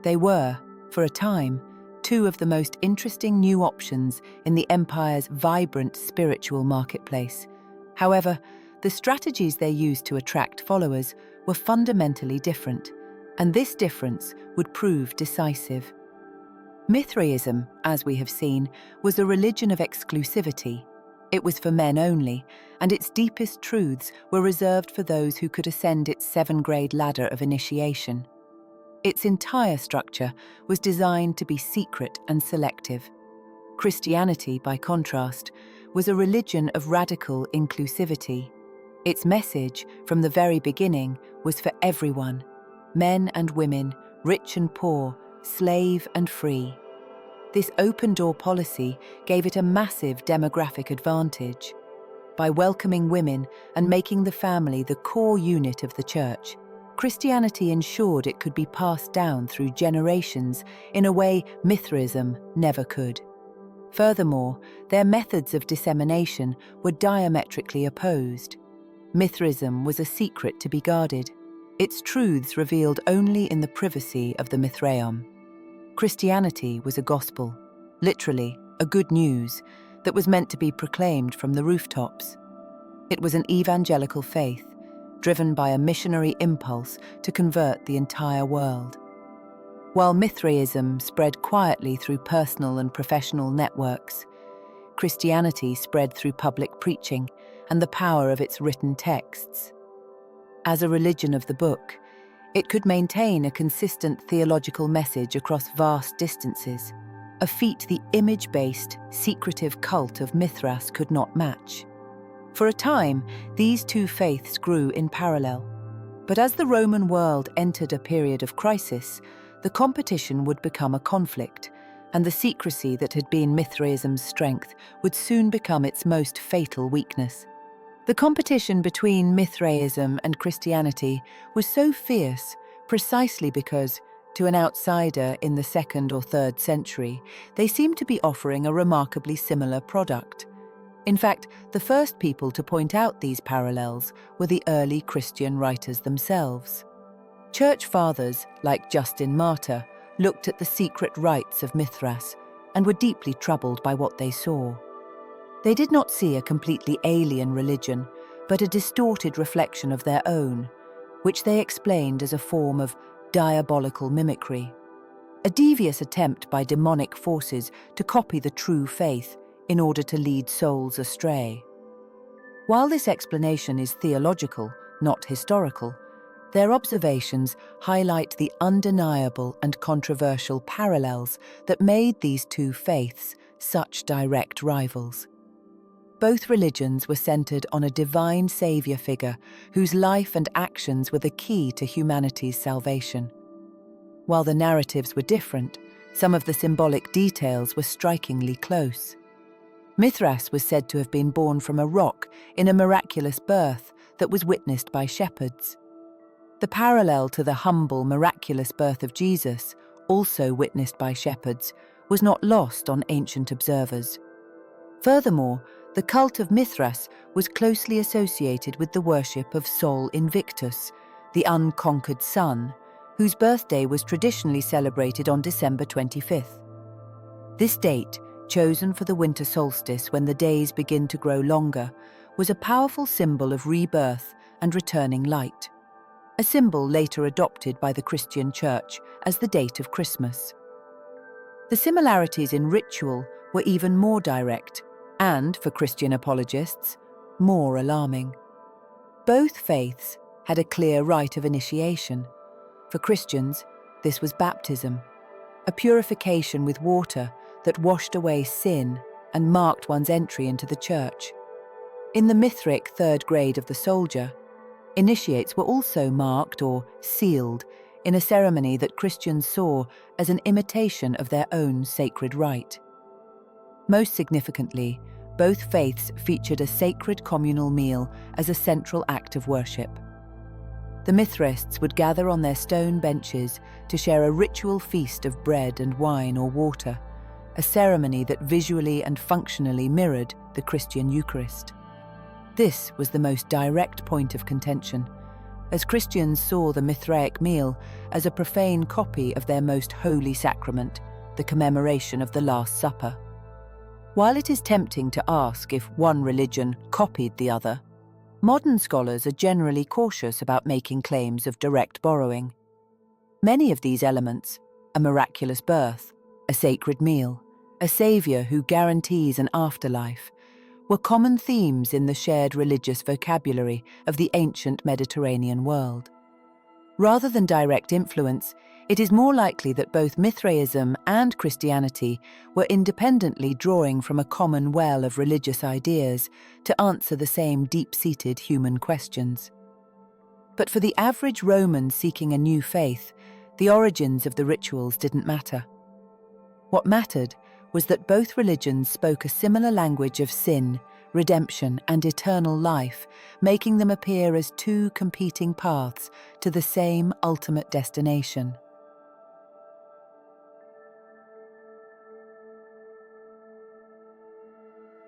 They were, for a time, two of the most interesting new options in the empire's vibrant spiritual marketplace. However, the strategies they used to attract followers were fundamentally different, and this difference would prove decisive. Mithraism, as we have seen, was a religion of exclusivity. It was for men only, and its deepest truths were reserved for those who could ascend its 7-grade ladder of initiation. Its entire structure was designed to be secret and selective. Christianity, by contrast, was a religion of radical inclusivity. Its message, from the very beginning, was for everyone: men and women, rich and poor, slave and free. This open-door policy gave it a massive demographic advantage. By welcoming women and making the family the core unit of the church, Christianity ensured it could be passed down through generations in a way Mithraism never could. Furthermore, their methods of dissemination were diametrically opposed. Mithraism was a secret to be guarded. its truths revealed only in the privacy of the Mithraeum. Christianity was a gospel, literally a good news, that was meant to be proclaimed from the rooftops. It was an evangelical faith, driven by a missionary impulse to convert the entire world. While Mithraism spread quietly through personal and professional networks, Christianity spread through public preaching and the power of its written texts. As a religion of the book, it could maintain a consistent theological message across vast distances, a feat the image-based, secretive cult of Mithras could not match. For a time, these two faiths grew in parallel. But as the Roman world entered a period of crisis, the competition would become a conflict, and the secrecy that had been Mithraism's strength would soon become its most fatal weakness. The competition between Mithraism and Christianity was so fierce precisely because, to an outsider in the 2nd or 3rd century, they seemed to be offering a remarkably similar product. In fact, the first people to point out these parallels were the early Christian writers themselves. Church fathers, like Justin Martyr, looked at the secret rites of Mithras and were deeply troubled by what they saw. They did not see a completely alien religion, but a distorted reflection of their own, which they explained as a form of diabolical mimicry, a devious attempt by demonic forces to copy the true faith in order to lead souls astray. While this explanation is theological, not historical, their observations highlight the undeniable and controversial parallels that made these two faiths such direct rivals. Both religions were centered on a divine savior figure whose life and actions were the key to humanity's salvation. While the narratives were different, some of the symbolic details were strikingly close. Mithras was said to have been born from a rock in a miraculous birth that was witnessed by shepherds. The parallel to the humble, miraculous birth of Jesus, also witnessed by shepherds, was not lost on ancient observers. Furthermore, the cult of Mithras was closely associated with the worship of Sol Invictus, the unconquered sun, whose birthday was traditionally celebrated on December 25th. This date, chosen for the winter solstice when the days begin to grow longer, was a powerful symbol of rebirth and returning light, a symbol later adopted by the Christian Church as the date of Christmas. The similarities in ritual were even more direct, and, for Christian apologists, more alarming. Both faiths had a clear rite of initiation. For Christians, this was baptism, a purification with water that washed away sin and marked one's entry into the church. In the Mithraic 3rd grade of the soldier, initiates were also marked or sealed in a ceremony that Christians saw as an imitation of their own sacred rite. Most significantly, both faiths featured a sacred communal meal as a central act of worship. The Mithraists would gather on their stone benches to share a ritual feast of bread and wine or water, a ceremony that visually and functionally mirrored the Christian Eucharist. This was the most direct point of contention, as Christians saw the Mithraic meal as a profane copy of their most holy sacrament, the commemoration of the Last Supper. While it is tempting to ask if one religion copied the other, modern scholars are generally cautious about making claims of direct borrowing. Many of these elements, a miraculous birth, a sacred meal, a savior who guarantees an afterlife, were common themes in the shared religious vocabulary of the ancient Mediterranean world. Rather than direct influence, it is more likely that both Mithraism and Christianity were independently drawing from a common well of religious ideas to answer the same deep-seated human questions. But for the average Roman seeking a new faith, the origins of the rituals didn't matter. What mattered was that both religions spoke a similar language of sin, redemption, and eternal life, making them appear as two competing paths to the same ultimate destination.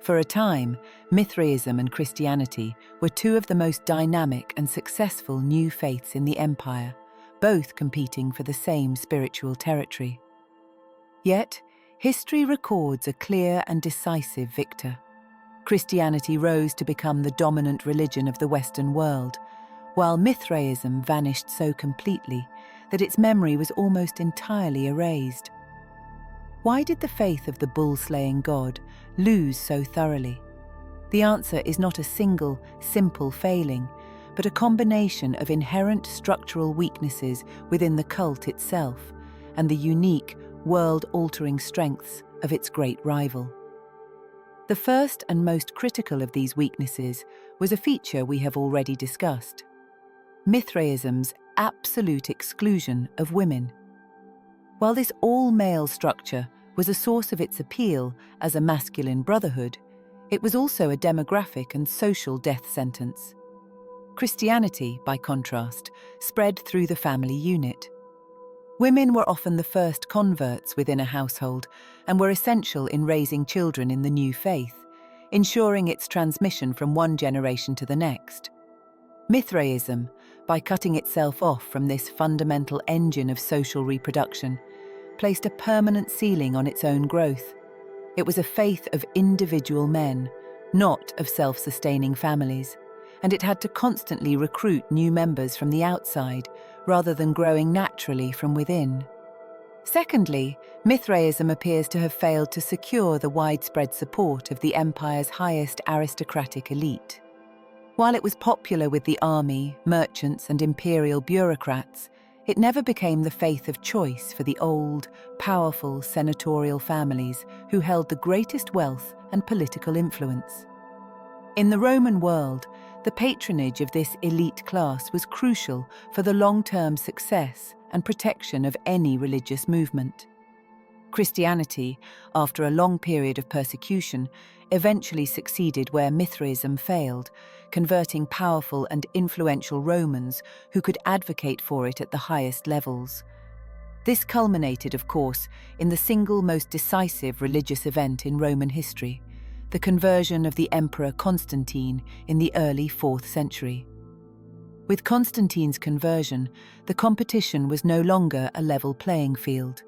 For a time, Mithraism and Christianity were two of the most dynamic and successful new faiths in the empire, both competing for the same spiritual territory. Yet, history records a clear and decisive victor. Christianity rose to become the dominant religion of the Western world, while Mithraism vanished so completely that its memory was almost entirely erased. Why did the faith of the bull-slaying god lose so thoroughly? The answer is not a single, simple failing, but a combination of inherent structural weaknesses within the cult itself and the unique, world-altering strengths of its great rival. The first and most critical of these weaknesses was a feature we have already discussed: Mithraism's absolute exclusion of women. While this all-male structure was a source of its appeal as a masculine brotherhood, it was also a demographic and social death sentence. Christianity, by contrast, spread through the family unit. Women were often the first converts within a household and were essential in raising children in the new faith, ensuring its transmission from one generation to the next. Mithraism, by cutting itself off from this fundamental engine of social reproduction, placed a permanent ceiling on its own growth. It was a faith of individual men, not of self-sustaining families, and it had to constantly recruit new members from the outside, rather than growing naturally from within. Secondly, Mithraism appears to have failed to secure the widespread support of the empire's highest aristocratic elite. While it was popular with the army, merchants, and imperial bureaucrats, it never became the faith of choice for the old, powerful senatorial families who held the greatest wealth and political influence. In the Roman world, the patronage of this elite class was crucial for the long-term success and protection of any religious movement. Christianity, after a long period of persecution, eventually succeeded where Mithraism failed, converting powerful and influential Romans who could advocate for it at the highest levels. This culminated, of course, in the single most decisive religious event in Roman history: the conversion of the Emperor Constantine in the early 4th century. With Constantine's conversion, the competition was no longer a level playing field.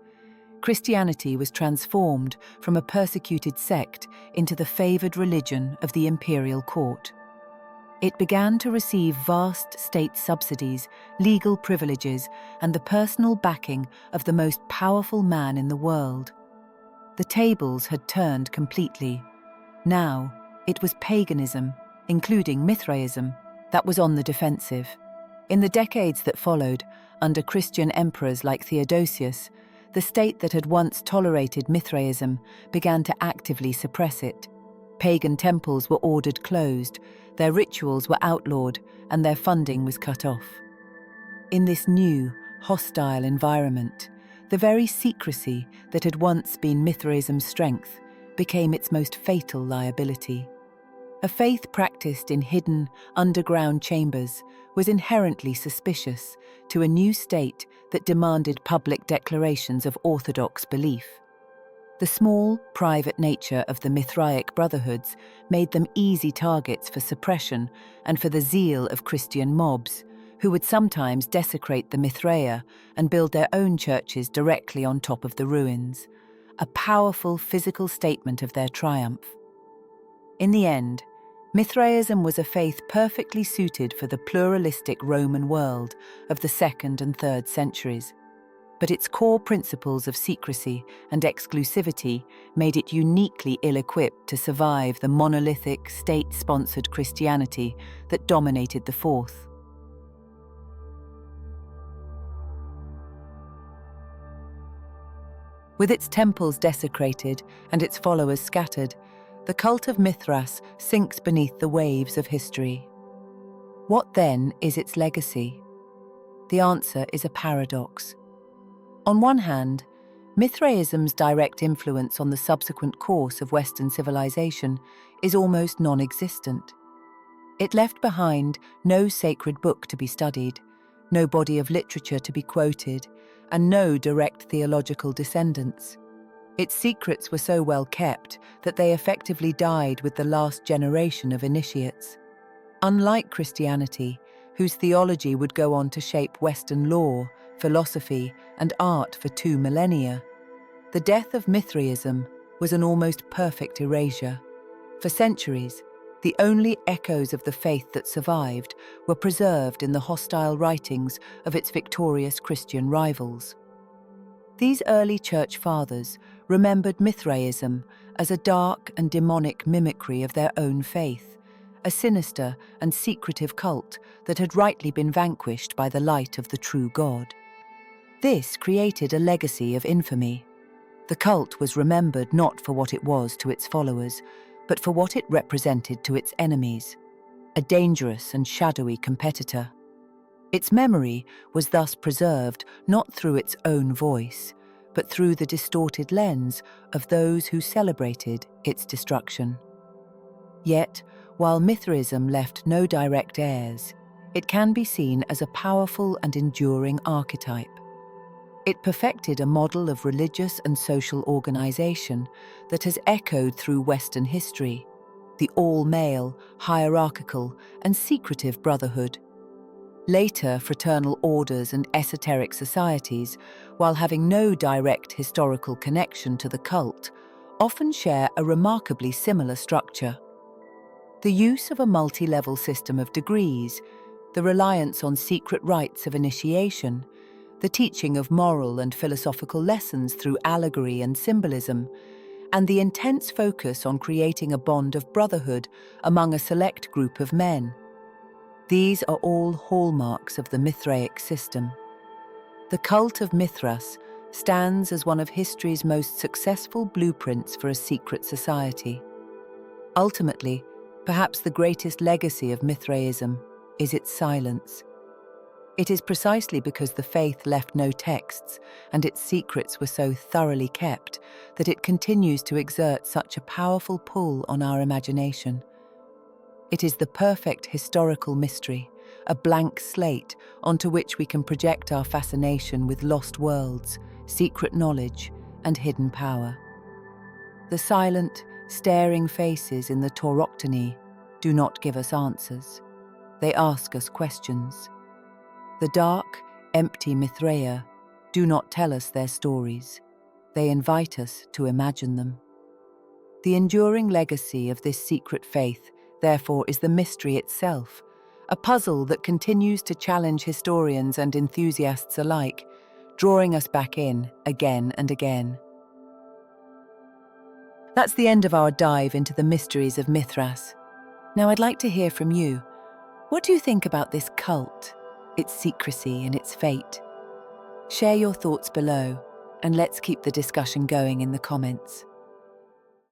Christianity was transformed from a persecuted sect into the favoured religion of the imperial court. It began to receive vast state subsidies, legal privileges, and the personal backing of the most powerful man in the world. The tables had turned completely. Now, it was paganism, including Mithraism, that was on the defensive. In the decades that followed, under Christian emperors like Theodosius, the state that had once tolerated Mithraism began to actively suppress it. Pagan temples were ordered closed, their rituals were outlawed, and their funding was cut off. In this new, hostile environment, the very secrecy that had once been Mithraism's strength became its most fatal liability. A faith practiced in hidden, underground chambers was inherently suspicious to a new state that demanded public declarations of orthodox belief. The small, private nature of the Mithraic Brotherhoods made them easy targets for suppression and for the zeal of Christian mobs, who would sometimes desecrate the Mithraea and build their own churches directly on top of the ruins, a powerful physical statement of their triumph. In the end, Mithraism was a faith perfectly suited for the pluralistic Roman world of the 2nd and 3rd centuries, but its core principles of secrecy and exclusivity made it uniquely ill-equipped to survive the monolithic, state-sponsored Christianity that dominated the 4th. With its temples desecrated and its followers scattered, the cult of Mithras sinks beneath the waves of history. What then is its legacy? The answer is a paradox. On one hand, Mithraism's direct influence on the subsequent course of Western civilization is almost non-existent. It left behind no sacred book to be studied, no body of literature to be quoted, and no direct theological descendants. Its secrets were so well kept that they effectively died with the last generation of initiates. Unlike Christianity, whose theology would go on to shape Western law, philosophy, and art for 2 millennia, the death of Mithraism was an almost perfect erasure. For centuries, the only echoes of the faith that survived were preserved in the hostile writings of its victorious Christian rivals. These early church fathers remembered Mithraism as a dark and demonic mimicry of their own faith, a sinister and secretive cult that had rightly been vanquished by the light of the true God. This created a legacy of infamy. The cult was remembered not for what it was to its followers, but for what it represented to its enemies, a dangerous and shadowy competitor. Its memory was thus preserved not through its own voice, but through the distorted lens of those who celebrated its destruction. Yet, while Mithraism left no direct heirs, it can be seen as a powerful and enduring archetype. It perfected a model of religious and social organization that has echoed through Western history, the all-male, hierarchical, and secretive brotherhood. Later, fraternal orders and esoteric societies, while having no direct historical connection to the cult, often share a remarkably similar structure. The use of a multi-level system of degrees, the reliance on secret rites of initiation, the teaching of moral and philosophical lessons through allegory and symbolism, and the intense focus on creating a bond of brotherhood among a select group of men. These are all hallmarks of the Mithraic system. The cult of Mithras stands as one of history's most successful blueprints for a secret society. Ultimately, perhaps the greatest legacy of Mithraism is its silence. It is precisely because the faith left no texts and its secrets were so thoroughly kept that it continues to exert such a powerful pull on our imagination. It is the perfect historical mystery, a blank slate onto which we can project our fascination with lost worlds, secret knowledge, and hidden power. The silent, staring faces in the Tauroctony do not give us answers. They ask us questions. The dark, empty Mithraea do not tell us their stories. They invite us to imagine them. The enduring legacy of this secret faith, therefore, is the mystery itself, a puzzle that continues to challenge historians and enthusiasts alike, drawing us back in again and again. That's the end of our dive into the mysteries of Mithras. Now I'd like to hear from you. What do you think about this cult, its secrecy and its fate? Share your thoughts below, and let's keep the discussion going in the comments.